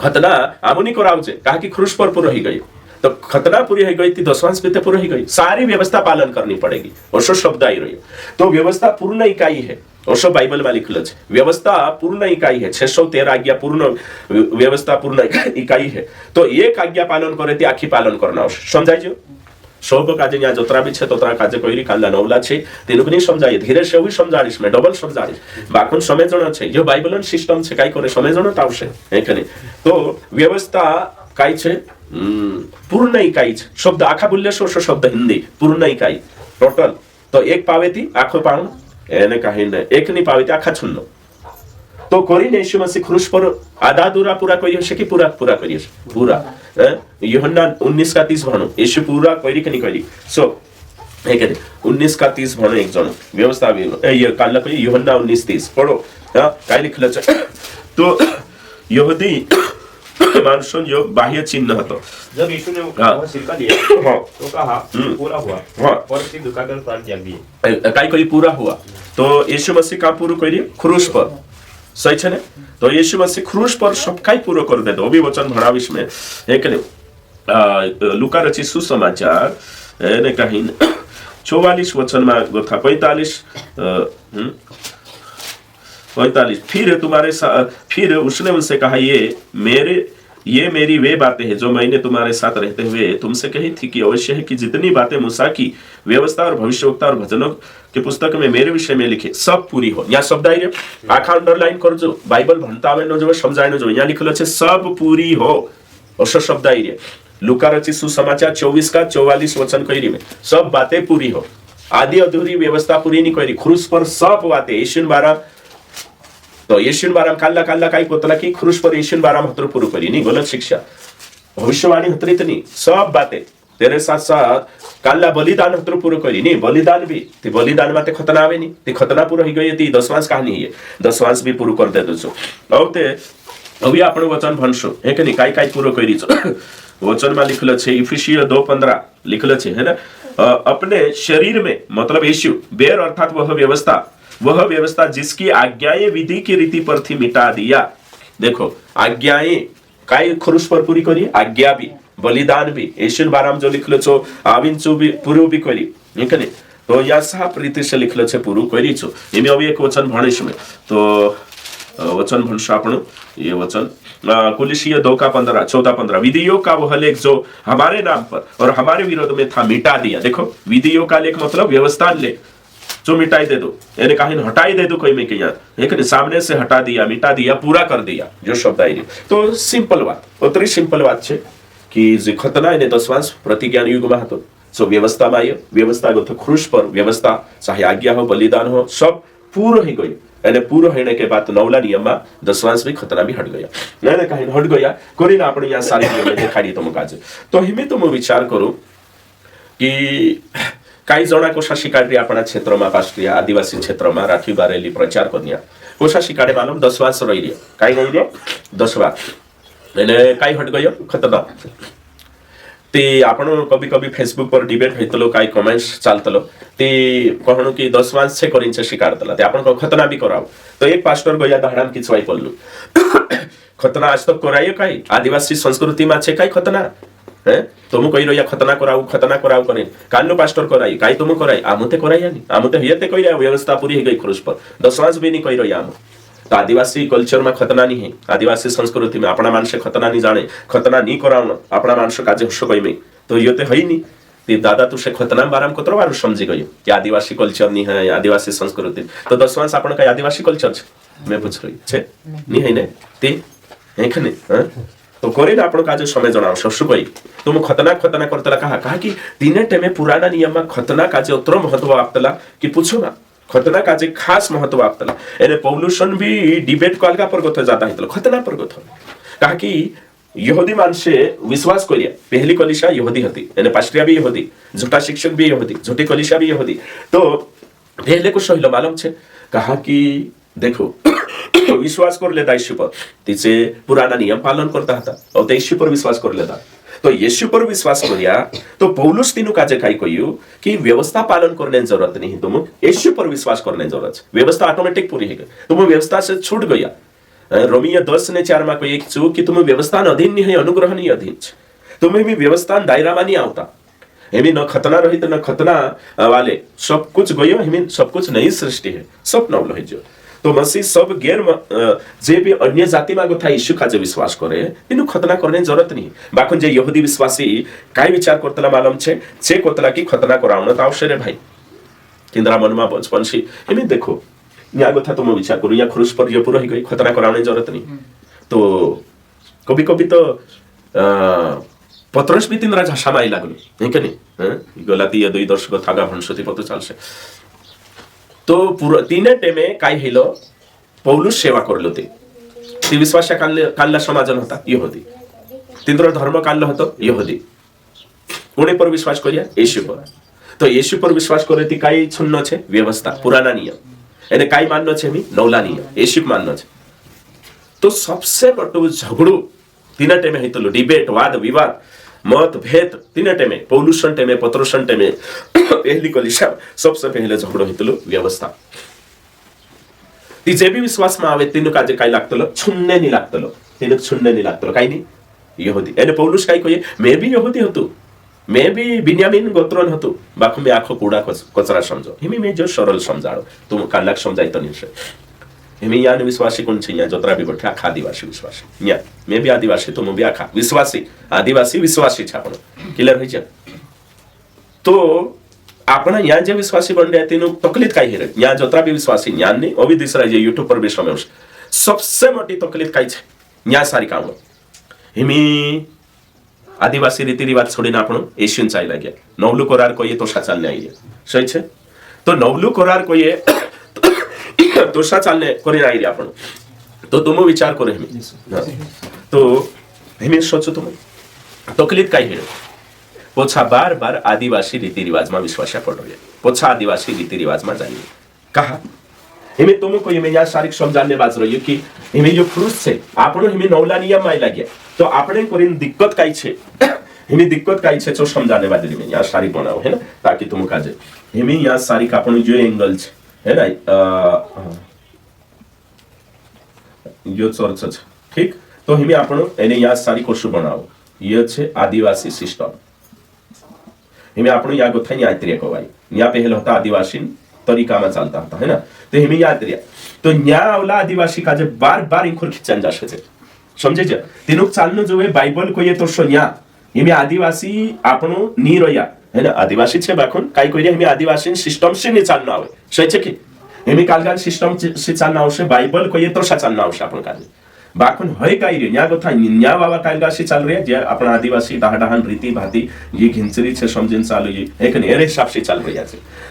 खतना आमुनी कराव छे काहे कि क्रूस पर पूरा ही गई तो खतना पूरी हो गई थी 10वां भी पूरी हो गई, सारी व्यवस्था पालन करनी पड़ेगी और सो शब्द आई रही तो व्यवस्था पूर्ण इकाई है और सो बाइबल में लिखल है व्यवस्था पूर्ण इकाई है 613 आज्ञा पूर्ण व्यवस्था पूर्ण इकाई है। तो एक आज्ञा पालन करे थी आखी पालन करना समझाइजो सब काजे यहाँ जोतरा भी छे तोतरा काजे कोई काला नवला छे तेनुक नहीं समझाइए धीरे से भी समझाड़ीश मैं डबल समझाड़ीश बाकुन समझण छे जो बाइबल सिस्टम छे काई करे समझण त आवशे एखने तो व्यवस्था काई छे पूर्ण इकाई शब्द आखा बोलले शो शब्द हिंदी पूर्ण इकाई टोटल तो एक पावे थी आखो पाणु एने कहीं ने एक नहीं पावे थी आखा छुन्नो तो कोरी ने यीशु मसीह क्रूस पर आधा अधूरा पूरा कोई है कि पूरा पूरा करिए पूरा यूहन्ना 19 का 30 भणो यीशु पूरा कोई के नहीं कोई सो एक है 19 का 30 भणो एक जन व्यवस्था भी ये काल कोई यूहन्ना 19:30 पढ़ो काय लिखल छे तो यहूदी मानसून जो बाह्य चिन्ह हतो जब यीशु ने वो सिरका लिया तो कहा पूरा हुआ और फिर दुखाकर प्राण त्याग दिए काय कोई पूरा हुआ तो यीशु मसीह का पूरा कोई क्रूस पर सही छे ने तो यीशु मसीह क्रूस पर सब काय पूरा कर दे दो भी वचन भणाविश में एक ने लूका रचित सुसमाचार ने कहीं 44 वचन में गोथा 45 फिर उसने उनसे कहा ये मेरी वे बातें हैं जो मैंने तुम्हारे साथ रहते हुए तुमसे कही थी कि अवश्य है कि जितनी बातें मूसा की व्यवस्था और भविष्यवक्ता और भजनों के पुस्तक में मेरे विषय में लिखे सब पूरी हो। यहाँ शब्द आई आखा अंडरलाइन कर जो बाइबल भणता नो जो समझाने जो यहाँ लिखल है सब पूरी हो और शब्द आई लूका रचित सुसमाचार 24 का 44 वचन कही में सब बातें पूरी हो आदि अधूरी व्यवस्था पूरी नहीं करी क्रूस पर सब बातें यीशु बारा तो यीशु बाराम काल्ला काय पोतला की क्रूस पर यीशु बाराम हत्र पूरू करी नहीं गलत शिक्षा भविष्यवाणी हतरी नहीं सब बातें तेरे साथ साथ काल्ला बलिदान हत्र पूरू करी नहीं बलिदान भी ते बलिदान माते खतना आवे नहीं ते खतना पूरा ही गई थी 10वां कहानी है 10वां भी पूरू कर दे दो अब ते अभी आपण वचन भनशो है कि नहीं काय पूरो करी छो वचन में लिखल छे इफिसियों 2:15 लिखल छे है ना अपने शरीर में मतलब यीशु बेर अर्थात वह व्यवस्था जिसकी आज्ञाएं विधि की रीति पर थी मिटा दिया। देखो आज्ञाएं काय क्रूस पर पूरी करी आज्ञा भी बलिदान भी यीशु बाराम जो लिखलो छो आविंचु भी पूरो भी करी ठीक है तो या साफ रीति से लिखलो छे पूरो करी छो एमे अभी एक वचन भणिश में तो वचन भणशा आपण ये वचन कुलिसियों 2:15 14-15 विधियों का वह लेख जो हमारे नाम पर और हमारे विरोध में था मिटा दिया। देखो विधियों का लेख मतलब व्यवस्था लेख जो मिटाई दे दो यानी कहीं हटाई दे दो कोई में क्या एक सामने से हटा दिया मिटा दिया पूरा कर दिया जो शब्द आई तो सिंपल बात उतरी सिंपल बात है कि जे खतना એને 10 વર્ષ પ્રતિજ્ઞાન યુગમાં હતો સો વ્યવસ્થામાં આવ્યો વ્યવસ્થાગત ક્રુશ પર વ્યવસ્થા ચાહે આજ્ઞા हो बलिदान हो सब पूरा ही गयो અને પૂરો હોने के बाद नवला नियमમાં 10 વર્ષ भी खतना भी हट गया नहीं कहीं हट गया कोई ना આપણે यहाँ सारी नियम देखाड़ी तो मुकाजे तो हिमे तो मैं विचार करूं कि काही जणा कोशा शिकाडी આપણા ક્ષેત્રમાં રાષ્ટ્રીય આદિવાસી ક્ષેત્રમાં રાખી બારેલી પ્રચાર કર્યા કોશા शिकाडी मालूम 10 વર્ષ રહી રહ્યા કાઈ નહીં રે 10 વર્ષ એને કાઈ હટ ગયો ખતના ते आपण कभी कभी फेसबुक पर डिबेट होतलो काय कमेंट्स चालतलो ते कहणो की 10 વર્ષ છે કરીને शिकारतला ते आपण खतना भी कराव तो एक पास्टर गया धाडाम किचवाई पडलो खतना आज तक करायो काय आदिवासी संस्कृति में છે काय खतना हैं तुम कहि रया खतना कराव करे कानो पास्टर कराई काय तुम कराई आमुते कराया नहीं आमुते हेते कहि रया व्यवस्था पूरी हो गई क्रूस पर 10 વર્ષ भी नहीं कहि रया आम तो आदिवासी कल्चर में खतना नहीं है आदिवासी संस्कृति में अपना मानस खतना नहीं जाने खतना नहीं कराव अपना मानस काजे हशो कई में तो ये तो है ही नहीं ते दादा तुझे खतना बारे में कतरो बार समझी गयो कि आदिवासी कल्चर नहीं है आदिवासी संस्कृति तो 10 વર્ષ आपण का आदिवासी कल्चर मैं पूछ रही छे नहीं है ने ते एखने तो करे ना आपण काजे समय जणाव शशु कई तुम खतना करतला कहा कि तीने टेमे पुराना नियम में खतना काजे उतरो महत्व आपतला कि पूछो ना खतना काजे खास महत्व आपतला एने पौलुसन भी डिबेट कलगा पर गथ जाता है खतना पर गथ कहा कि यहूदी मानसे विश्वास करिया पहली कलीसिया यहूदी हती एने पास्टरिया भी यहूदी झूठा शिक्षक भी यहूदी झूठी कलीसिया भी यहूदी तो पहले को सहिलो मालूम छे कहा कि देखो विश्वास कर लेता यीशु पर तिचे पुराना नियम पालन करता था और ते यीशु पर विश्वास कर लेता तो यीशु पर विश्वास करिया तो पौलुस तीनु काजे काय कहियो कि व्यवस्था पालन करने जरूरत नहीं तुम यीशु पर विश्वास करने जरूरत है व्यवस्था ऑटोमेटिक पूरी है तुम व्यवस्था से छूट गया रोमियो 10:4 में कोई एक चू कि तुम व्यवस्था अधीन नहीं है अनुग्रह नहीं अधीन तुम्हें भी व्यवस्था दायरा में नहीं आता हेमी न खतना रहित न खतना वाले सब कुछ गयो हेमी सब कुछ नई सृष्टि है सब नवलो है जो तो मसीह सब गैर जे भी अन्य जाति मागो था यीशु काजे विश्वास करे तिनु खतना करने जरूरत नहीं बाखन जे यहूदी विश्वासी काय विचार करतला मालूम छे चे कोतला की खतना करावण त आवश्यक रे भाई किंद्रा मनमा बचपनसी हेमी देखो या गोथा तुम विचार करू या क्रूस पर ये पूरा ही गई खतना करावने जरूरत नहीं तो कभी कभी तो पत्रस भी तिंद्रा झाषा माई लागलो हे के नहीं गलाती 2 दर्श को थागा भणसती पतो चालसे तो पूरा तीने टेमे काय हेलो पौलुस सेवा करलो ते विश्वासा कालला समाजन होता यहूदी तिंद्र धर्म काललो होतो यहूदी कोणे पर विश्वास करिया येशू पर तो येशू पर विश्वास करे ती काय छुन्नो छे व्यवस्था पुराना नियम एने काय माननो छे मी नवला नियम येशू माननो छे तो सबसे बड़ो झगड़ो तीना टेमे हेतलो डिबेट वाद विवाद मत भेद तीन टेमे पौलुसन टेमे पत्रोसन टेमे पहली कलीसिया सबसे पहले झगड़ो हेतलो व्यवस्था ती जे भी विश्वास में आवे तीन काजे काय लागतलो छुन्ने नहीं लागतलो तीन छुन्ने नहीं लागतलो काय नहीं यहूदी एने पौलुस काय कहे मैं भी यहूदी हतो मैं भी बिन्यामीन गोत्रन हतो बाखो में आखो कूड़ा कचरा समझो हिमी में जो सरल समझाड़ो तुम कालाक समझाई तो नहीं हिमी यान विश्वासी कौन छे जोतरा भी बैठे आखा आदिवासी विश्वासी या मैं भी आदिवासी तुम भी आखा विश्वासी आदिवासी विश्वासी छे आपण क्लियर होई छे तो आपण या जे विश्वासी बन तेनु तकलीफ काय हे या जोतरा भी विश्वासी ज्ञान नहीं ओ भी दूसरा जे YouTube पर भी समय सबसे मोटी तकलीफ काय छे या सारी काम हिमी आदिवासी रीति रिवाज छोड़ीने आपण एशियन चाई लाग्या नवलू करार कोई तो चालने आई सही छे तो नवलू करार कोई तोषा चालने करी आई रे आपण तो तुम विचार करो हिमी तो हिमी सोचो तुम तकलीफ काय हे पोछा बार बार आदिवासी रीति रिवाज में विश्वास पड़ो पोछा आदिवासी रीति रिवाज में जाइए कहा हिमी तुम को हिमी या शारीरिक समझाने बाज रही कि हिमी जो क्रूस छे आपण हिमी नवला नियम में लाग्या तो आपणे कोरीन दिक्कत काय छे हिमी दिक्कत काय छे जो समझाने बाज रही या शारीरिक बनाओ है ना ताकि तुम काजे हिमी या शारीरिक आपण जो एंगल छे है ना यो चर्च ठीक तो हिमी आपण एने या सारी कोशु बनाओ ये छे आदिवासी सिस्टम हिमी आपण या गोथा या त्रिया कोवाई या पहले होता आदिवासी तरीका में चलता था है ना तो हिमी या त्रिया तो न्या वाला आदिवासी का जे बार-बार इंखुर खिचन जाशे छे समझे छे तेनुक चालनो जो बाइबल को ये तो सोन्या हिमी आदिवासी आपण नी रोया है ना आदिवासी छे बाखुन काय कोई हमें आदिवासी सिस्टम से नहीं चालना आवे सही छे की हमें कालगान सिस्टम से चालना आवश्य बाइबल को ये तो सा चालना आवश्य आपण काजे बाखुन होय काय रे न्या गोथा न्या बाबा कालगासी चाल रे जे आपण आदिवासी दहाडहान रीति भाती ये घिंचरी छे समझन चालू ये एक नेरे हिसाब से चाल रही है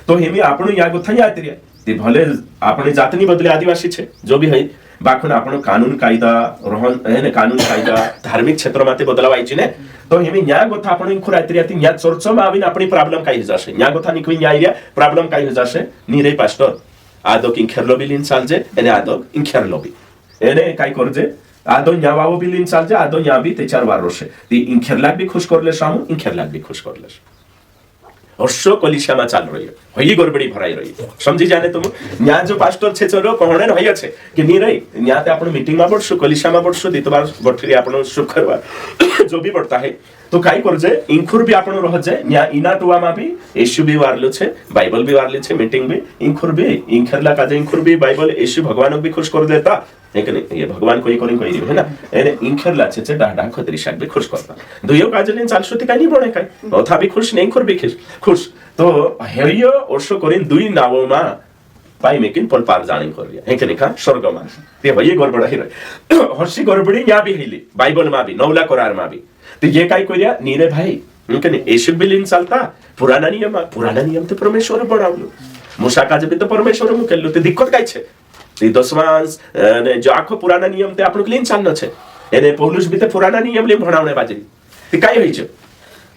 तो हमें आपण या गोथा याद रे ते भले आपण जातनी बदले आदिवासी छे जो भी है बाखुन आपण कानून कायदा रहन है ने कानून कायदा धार्मिक क्षेत्र माते बदलाव आइछि ने तो हेमे न्या गोथा आपण खुरात्रियाती न्या चर्च मा आविन आपणी प्रॉब्लम काय जाशे न्या गोथा निकवी न्या एरिया प्रॉब्लम काय जाशे नी रे पास्टर आदो किं खेरलो बिलिन चालजे एने आदो किं खेरलो बि एने काय करजे आदो न्या वावो बिलिन चालजे आदो न्या बि ते चार बार रोशे ती इन खेरलाक बि खुश करले सामु इन खेरलाक बि खुश करले हर्षो कलिसियामा चाल रही है वही गड़बड़ी भराई रही है समझी जाने तुम न्या जो पास्टर छे चलो कहणे रही अछि कि नी रही न्या ते आपण मीटिंग में बडसु कलिसियामा बडसु दितबार बठरी आपण शुक्रवार जो भी पड़ता है तो काय करजे इंखुर भी आपण रह जाए न्या इना टुवा मा भी यीशु भी वारलो छे बाइबल भी वारले छे मीटिंग भी इंखुर भी इंखरला काजे इंखुर भी बाइबल यीशु भगवान भी खुश कर देता लेकिन ये भगवान कोई कोई है ना एने इंखरला छे डाडा खतरी शाक भी खुश करता दुयो काजलिन चालसुती काय नी बणे काय ओथा भी खुश नहीं खुर भी खुश तो हेरियो ओशो करिन दुई नावमा पाई मेकिन पल पार जाने कर रिया है के का स्वर्ग मा ते भई गड़बड़ है हर्षी गड़बड़ी या भी हिली बाइबल मा भी नौला करार मा भी तो ये काय करिया नीरे भाई उनके यीशु बिलिन चलता पुराना नियम ते परमेश्वर बनावलो मूसा काजे भी तो परमेश्वर मु केलो ते दिक्कत काय छे ते दशमांश ने जो आखो पुराना नियम ते आपण क्लीन चालनो छे एने पौलुस भी ते पुराना नियम ले भणावणे बाजरी ते काय होई छे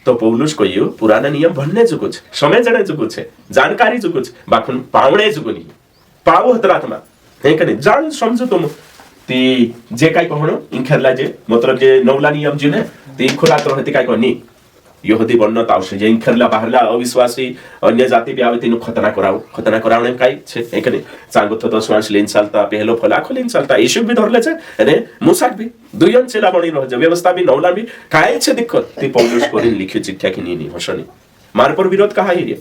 तो पौलुस कहियो पुराना नियम भन्ने जुगु छे समझणे जुगु छे जानकारी जुगु छे बाखुन पावणे जुगु नी पावो हतरात्मा हे कने जान समझो तुम ती जे काय कहणो इंखरला जे मतलब जे नौला नियम जे ने ती खुला तो हती काय कहनी यहूदी बनत आवश्य जे इंखरला बाहरला अविश्वासी अन्य जाति भी आवे तीनु खतना करावणे काय छे हे कने चांगो तो दशमांश लेन चालता पहलो फला खोलिन चालता यीशु भी धरले छे अरे मूसा भी दुयन चेला बणी रह जे व्यवस्था भी नौला भी काय छे दिक्कत ती पौलुस कोरिन लिखि चिट्ठा की नी हसनी मार पर विरोध कहा है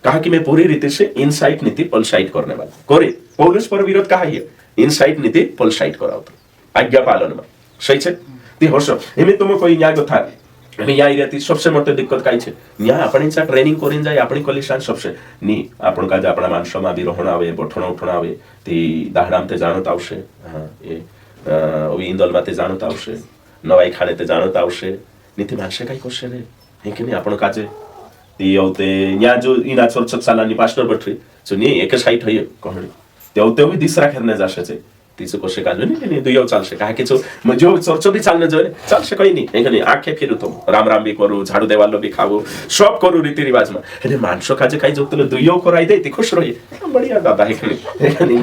कहा कि मैं पूरी रीति से इनसाइट नीति पलसाइट करने वाला कोरे पौलुस पर विरोध कहा है इनसाइट नीति पलसाइट कराओ तो आज्ञा पालन में सही छे ती हसो एमे तुम कोई न्याय कथा हमें या इराती सबसे मोटे दिक्कत काय छे न्या आपण सा ट्रेनिंग करिन जाय आपण कलिशान सबसे नी आपण का आपणा मानसमा भी रहण आवे बठण उठण आवे ती दाहडाम ते जानत आवशे हां ए ओवी इंदल माते जानत आवशे नवाई खाने ते जानत आवशे नीति मानसे काय करशे रे हे की आपण काजे ती होते न्या जो इना चर्च चालानी पास्टर बठरी सो नी एक साइट है कहणी ते भी दिसरा खेरने जाशे छे तीसो कोशे काजो नी दुयो चालशे काहे के जो चर्च भी चालने जो चालशे कोई नी एखनी आखे फिरु तुम राम भी करू झाड़ू देवालो भी खावो सब करू रीति रिवाज में हे मानसो काजे काई जोतले दुयो कराई दे ती खुश रही बढ़िया दादा एखनी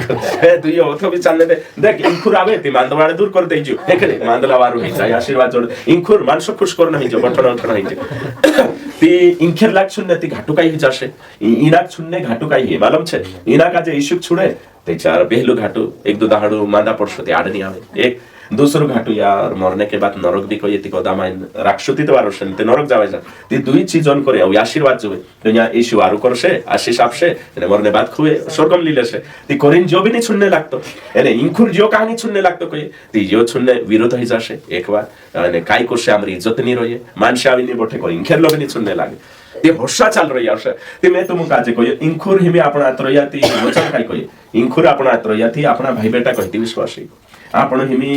दुयो तो भी चालने दे देख इंखुर आवे ती मांदवाड़े दूर कर दे जो एखनी मांदला वारू हे जाय आशीर्वाद जोड़ इंखुर मानसो खुश कर नहीं जो बठन उठन है जो ती इंखेर लाग सुनने ती घाटू काई जाशे इनाक सुनने घाटू काई है मालूम छे इना काजे इशुक छुड़े ते चार पहलू घाटू एक दो दहाड़ू मांदा पड़सो ते आड़ नहीं आवे एक दूसरो घाटू यार मरने के बाद नरक भी कोई ती कोदामाइन राक्षुती तो वारोशन ते नरक जावे जा ती दुई चीज ऑन करे ओ आशीर्वाद जोवे दुनिया यीशु आरु करशे आशीष आपशे ने मरने बाद खुवे स्वर्गम लीलेशे ती कोरिन जो भी नहीं सुनने लागतो एने इंखुर जो कहानी सुनने लागतो कोई ती जो सुनने विरोध हो जाशे एक बार ने काय करशे आमरी इज्जत नहीं रहे मानशे आवी नहीं बोठे कोई इंखेर लोग नहीं सुनने लागे ते हर्षा चाल रही है ते मैं तुम काजे कोई इंखुर हिमे आपण आत्रयाती वचन काय कोई इंखुर आपण आत्रयाती आपणा भाई बेटा कहती विश्वासी आपण हिमी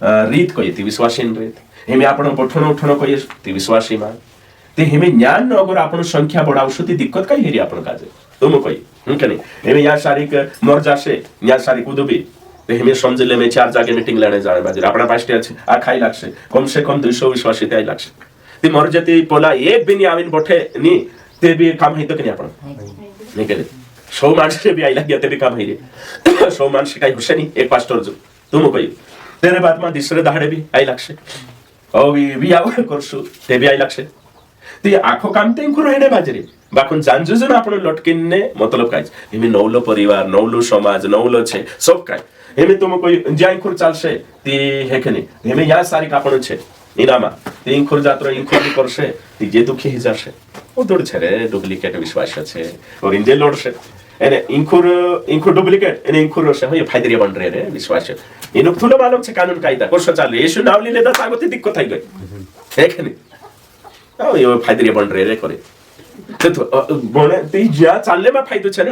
रीत कोई ती विश्वासी रीत हिमे आपण पठण उठण कोई ती विश्वासी मा ते हिमे ज्ञान अगर आपण संख्या बढ़ावसो ती दिक्कत काय हेरी आपण काजे तुम कोई कने हिमे या शारीक मर जाशे या शारीक उदबी ते हिमे समझले में चार जागे मीटिंग लेने जाणे बाजी आपणा पास्टे আছে आ खाई लागसे कम से कम 200 विश्वासी ताई लागसे ती मर जती पोला एक भी नहीं आविन बोठे नी ते भी काम है तो कि आपण नहीं करे 100 माणस भी आई लग गया ते भी काम है रे 100 माणस काय होशे नहीं एक पास्टर जो तुम कोई तेरे बाद में दूसरे दहाड़े भी आई लागसे ओ भी आव करसु ते भी आई लागसे ती आखो काम ते इंखुर हेने बाजरी बाकुन जानजुजन आपण लटकिनने मतलब काय हिमे नौलो परिवार नौलो समाज नौलो छे सब काय हिमे तुम कोई ज्या इंखुर चालसे ती हेखनी हिमे या सारी आपण छे इनामा ते इंखुर जात्रो इंखुर भी करसे ती जे दुखी ही जाशे ओ दोड छे रे डुप्लीकेट विश्वास छे और इंजे लोडसे एने इंखुर डुप्लीकेट एने इंखुर से हो फायदे बन रे विश्वास इनु थुलो मालूम छे कानून कायदा कोर्स चाल येशु नाव लिले दा सागती दिक्कत थाई गई हेखनी ओ यो फायदे बन रे करे ती ज्या चालले फायदो છે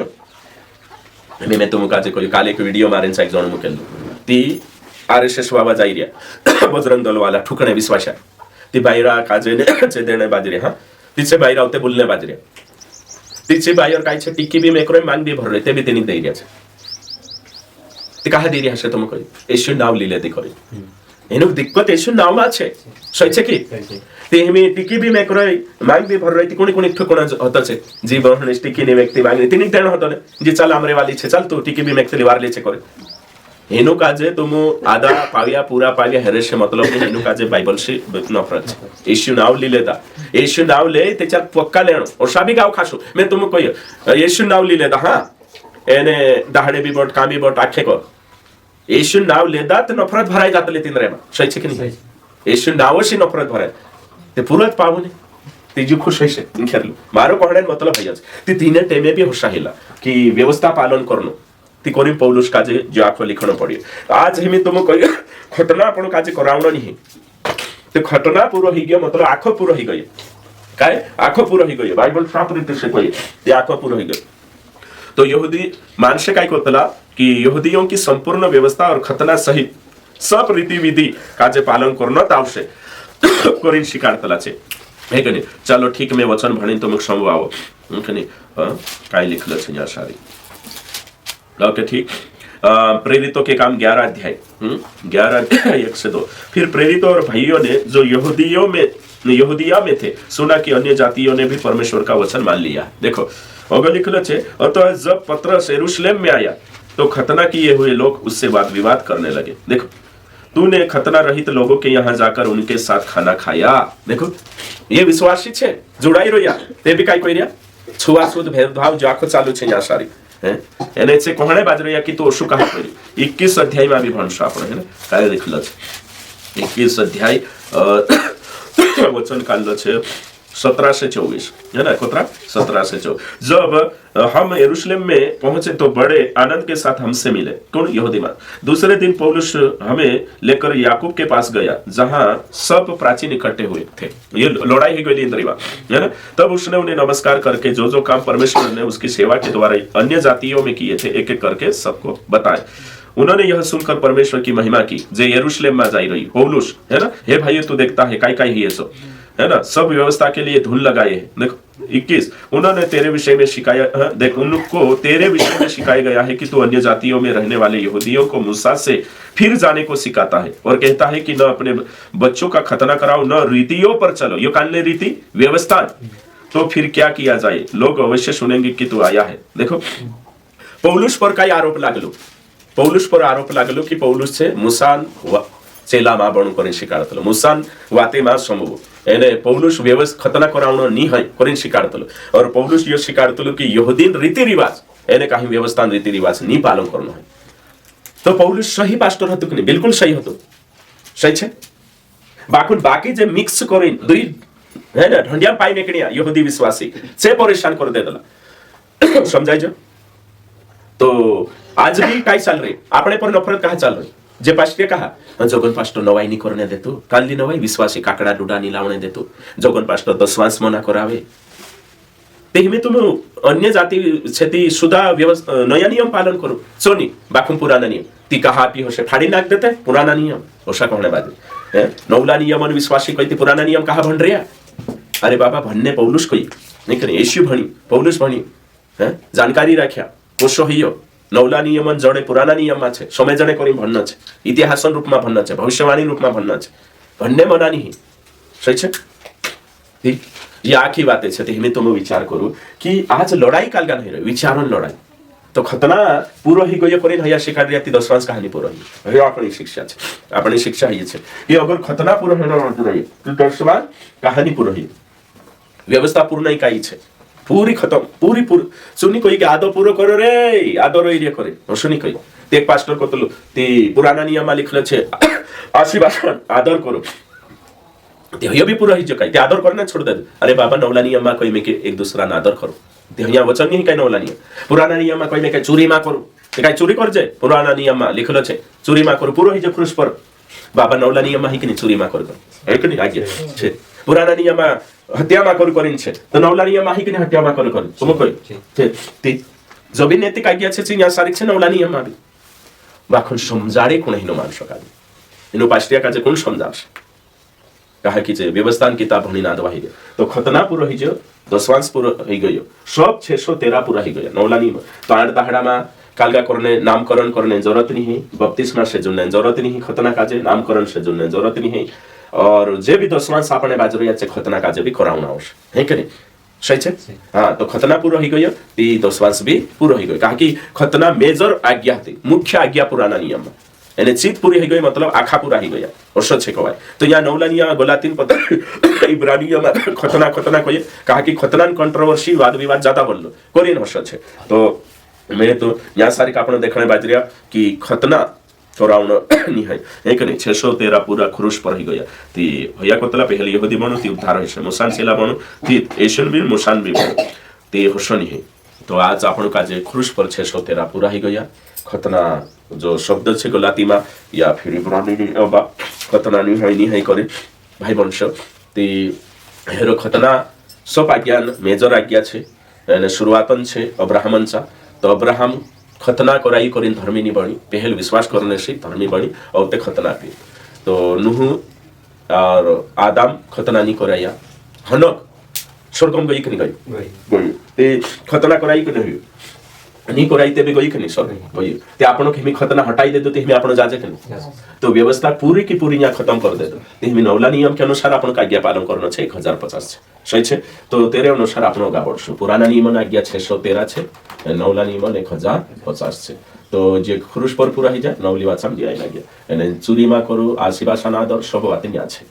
ને મેં તો મુકાજે કોઈ કાલે એક વિડીયો મારે એક જણ મૂકેલું તી RSS વાવા જાય રહ્યા બજરંગ દળ વાલા ઠુકણે વિશ્વાસ ती बाहेर काजे ने देणे बाजरे हाँ तिचे बाहेर आवते बोलणे बाजरे तिचे बाहेर काय छे टिकी बी मेकरो मांग बी भरले ते बी तेनी दई રહ્યા છે તે કાહે દઈ રહ્યા છે તમે કોઈ యేసు નામ લીલે દી કોઈ એનું દિક્કત యేసు નામમાં છે સહી છે કે તે હેમે ટિકી બી મેકરો માंग બી ભરલે તી કોણી કોણી ઠકોણા હોતા છે જી બહણે ટિકી ને વ્યક્તિ માંગને તેની દેણ હતો ને જે ચાલ આમરે વાલી છે ચાલ તું ટિકી બી મેકતે વાર લે છે કરે એનું કાજે તો હું આદા પાવ્યા પૂરા પાવ્યા હેરેશ मतलब એનું કાજે બાઇબલ से नफरत యేసు નામ લી લેતા యేసు નામ લે તે ચાલ પક્કા લેણો और साबी गाव खासो मैं तुम कोई యేసు નામ લી લેતા हाँ એને દાહડે બી બોટ કામી બોટ આખે કો యేసు નામ લેતા તો નફરત ભરાઈ જાતલે તીન રેમાં સહી છે કે નહીં యేసు નામ से नफरत भराय તે પૂરત પાવુને तीजू खुश है खेरलो मारो कहणे मतलब है ती तीने टेमे भी होशाहिला कि व्यवस्था पालन करनो ती कोरी पौलुस काजे जो आखो लिखणो पड़ियो आज हिमी तुम कहि घटना आपण काजे करावणो नहीं ते घटना पूरो ही गयो मतलब आखो पूरो ही गयो काय आखो पूरो ही गयो बाइबल साफ रीते से कहि ते आखो पूरो ही गयो तो यहूदी मानसे काय करतला कि यहूदियों की संपूर्ण व्यवस्था और खतना सहित सब रीति विधि काजे पालन करनो तावशे कोरी शिकारतला छे हे कने चलो ठीक में वचन भणी तो मुख समवाओ कने काय लिखलो छे या सारी ओके ठीक प्रेरितों के काम 11 अध्याय 11 अध्याय 1 से 2 फिर प्रेरितों और भाइयों ने जो यहूदिया में थे सुना कि अन्य जातियों ने भी परमेश्वर का वचन मान लिया देखो अगर लिखलो छे तो जब पतरस यरूशलेम में आया तो खतना किए हुए लोग उससे वाद विवाद करने लगे देखो तूने खतना रहित लोगों के यहाँ जाकर उनके साथ खाना खाया देखो ये विश्वासी छे जुड़ाई रोया ते भी काय कोई रिया छुआछूत भेदभाव जो आखो चालू छे या सारी એને છે કોણે બાજરો કે તો શું કહા કર્યું 21 અધ્યાયમાં બી ભણશો આપણે હે ને કાલે લખેલો છે 21 અધ્યાય વચન કાઢલો છે 17 से 24 है ना कोतरा 17 से 24 जब हम यरूशलेम में पहुंचे तो बड़े आनंद के साथ हमसे मिले कौन यहूदी मान दूसरे दिन पौलुस हमें लेकर याकूब के पास गया जहां सब प्राचीन इकट्ठे हुए थे ये लड़ाई ही गई इंद्रिया है ना तब उसने उन्हें नमस्कार करके जो जो काम परमेश्वर ने उसकी सेवा के द्वारा अन्य जातियों में किए थे एक एक करके सबको बताए उन्होंने यह सुनकर परमेश्वर की महिमा की जे यरूशलेम में जाई रही पौलुस है ना हे भाई तू देखता है काय ही सो है ना सब व्यवस्था के लिए धूल लगाए हैं देखो 21 उन्होंने तेरे विषय में शिकाया देख उनको तेरे विषय में शिकाया गया है कि तू अन्य जातियों में रहने वाले यहूदियों को मूसा से फिर जाने को सिखाता है और कहता है कि न अपने बच्चों का खतना कराओ न रीतियों पर चलो यो कानले रीति व्यवस्था तो फिर क्या किया जाए लोग अवश्य सुनेंगे कि तू आया है देखो पौलुस पर काय आरोप लागलो पौलुस पर आरोप लागलो कि पौलुस से मुसान चेलामा बणु करे शिकारतलो मुसान वातेमा समूह એને પૌલુસ વ્યવસ્થા ખતના કરાવણો ની હોય કરીને શિકારતલો और પૌલુસ યો શિકારતલો कि यहूदीन रीति रिवाज એને काही व्यवस्था रीति रिवाज ની પાલન કરનો હોય તો પૌલુસ સહી પાસ્ટર હતો કે બિલકુલ સહી હતો સહી છે બાકી જે મિક્સ કરીને दुई है ना ढंडिया पाई निकलिया यहूदी विश्वासी से परेशान कर देला समझाई जो तो आज भी काय चल रही આપણે પર નફરત કહા ચાલ રહી जे पास्टर कहा जोगन पास्टर नवाई नहीं करने देतो काली नवाई विश्वासी काकड़ा डुडा नहीं लावने देतो जोगन पास्टर 10 वांस मना करावे तेहिमे तुम अन्य जाति छेती सुधा व्यवस्था नया नियम पालन करो सोनी बाकुम पुराना नियम ती कहा पी होशे फाड़ी नाक देते पुराना नियम ओसा कहने बाद नौला नियम और विश्वासी कहती पुराना नियम कहा भण रिया अरे बाबा भन्ने पौलुस कोई नहीं करे येशू भणी पौलुस भणी जानकारी राख्या कोशो हियो नौला नियमन जड़े पुराना नियम में छे समझने करी भन्न छे इतिहासन रूप में भन्न छे भविष्यवाणी रूप में भन्न छे भन्ने मना नहीं सही छे ये आखी बातें छे तेमे तो मैं विचार करू कि आज लड़ाई कालगा नहीं रही विचारन लड़ाई तो खतना पूरो ही गयो करी हया शिखा दियाती 10 वर्ष कहानी पूरो ही हे अपनी शिक्षा छे अपनी शिक्षा ही छे कि अगर खतना पूरो हेनो रही तो 10 वर्ष कहानी पूरो ही व्यवस्था पूर्ण ही काई छे पूरी खत्म पूरी सुनी कोई के आदो पूरो करो रे आदो रोई रे करे सुनी कोई ते एक पास्टर को तो ते पुराना नियम में लिखले छे आशीर्वाद आदर करो ते हयो भी पूरा ही जो काई ते आदर करना छोड़ दे अरे बाबा नौला नियम में कोई में के एक दूसरा ना आदर करो ते हया वचन नहीं काई नौला नियम पुराना नियम में कोई में के चोरी मा करो ते काई चोरी कर जे पुराना नियम में लिखले छे चोरी मा करो पूरो ही जो क्रूस पर बाबा नौला नियम में ही कि चोरी मा करो है कि नहीं आगे छे पुराना नियम हत्या में करून छे तो नवला नियम ही के हत्या में करून तुम कोई ते जो भी नैतिक आज्ञा छे या सारिक छे नवला नियम में बाखुन समजाडे कोण हिनो मान शकाली एनु पास्टिया काजे कोण समजावशे कहा कि जे व्यवस्थान किताब भणी ना दवाही गयो तो खतना पूरो ही जो दसवांश पूरो ही गयो सब 613 पूरा ही गया नवला नियम तो 8 दाहड़ा में कालगा करने नामकरण करने जरूरत नहीं बपतिस्मा से जुड़ने जरूरत नहीं खतना काजे नामकरण से जुड़ने जरूरत नहीं और जे भी दसवांश आपने बाजरो या खतना काजे भी कराउना आवश्यक है कि नहीं सही छे हाँ तो खतना पूरा ही गयो ती दसवांश भी पूरा ही गयो कहा कि खतना मेजर आज्ञा थी मुख्य आज्ञा पुराना नियम में यानी चित पूरी ही गई मतलब आखा पूरा ही गया और सच कवाय तो यहाँ नवला नियम गलातीन पता इब्रानियों में खतना खतना कहिए कहा कि खतना कंट्रोवर्सी वाद विवाद ज्यादा बोल कोरियन हो सच है तो मैं तो यहाँ सारी का अपने देखने बाज रहा कि खतना चोराउन नहीं है एक नहीं 613 पूरा खुरुश पर ही गया ती भैया को तला पहले यहूदी बनो ती उद्धार है मुसान सेला बनो ती एशियन भी मुसान भी बनो ती होशनी है तो आज आपण का जे खुरुश पर 613 पूरा ही गया खतना जो शब्द छे गलाती में या फिर इब्रानी बा खतना नहीं है करे भाई वंश ती हेरो खतना सब आज्ञा मेजर आज्ञा छे यानी शुरुआतन छे अब्राहमनचा तो अब्राहम खतना कराई करीन धर्मी नहीं बनी पहल विश्वास करने से धर्मी बनी और ते खतना पी तो नूह और आदम खतना नहीं कराया हनक स्वर्गम गई कि नहीं गई ते खतना कराई कि नहीं कराई ते भी गई कि नहीं स्वर्ग गई ते आपनो के खतना हटाई दे दो ते आपण जाजे कि नहीं तो व्यवस्था पूरी की पूरी यहाँ खत्म कर दे दो ते नवला नियम के अनुसार आपण का आज्ञा पालन करना छे 1050 छे सही छे तो तेरे अनुसार आपनो गावड़शो पुराना नियम आज्ञा 613 छे नवला नियम 1050 छे तो जे खुरुश पर पूरा ही जाए नवली बात समझी आई लागे चूरी में करू आशीर्वाद अनादर सब बातें यहाँ छे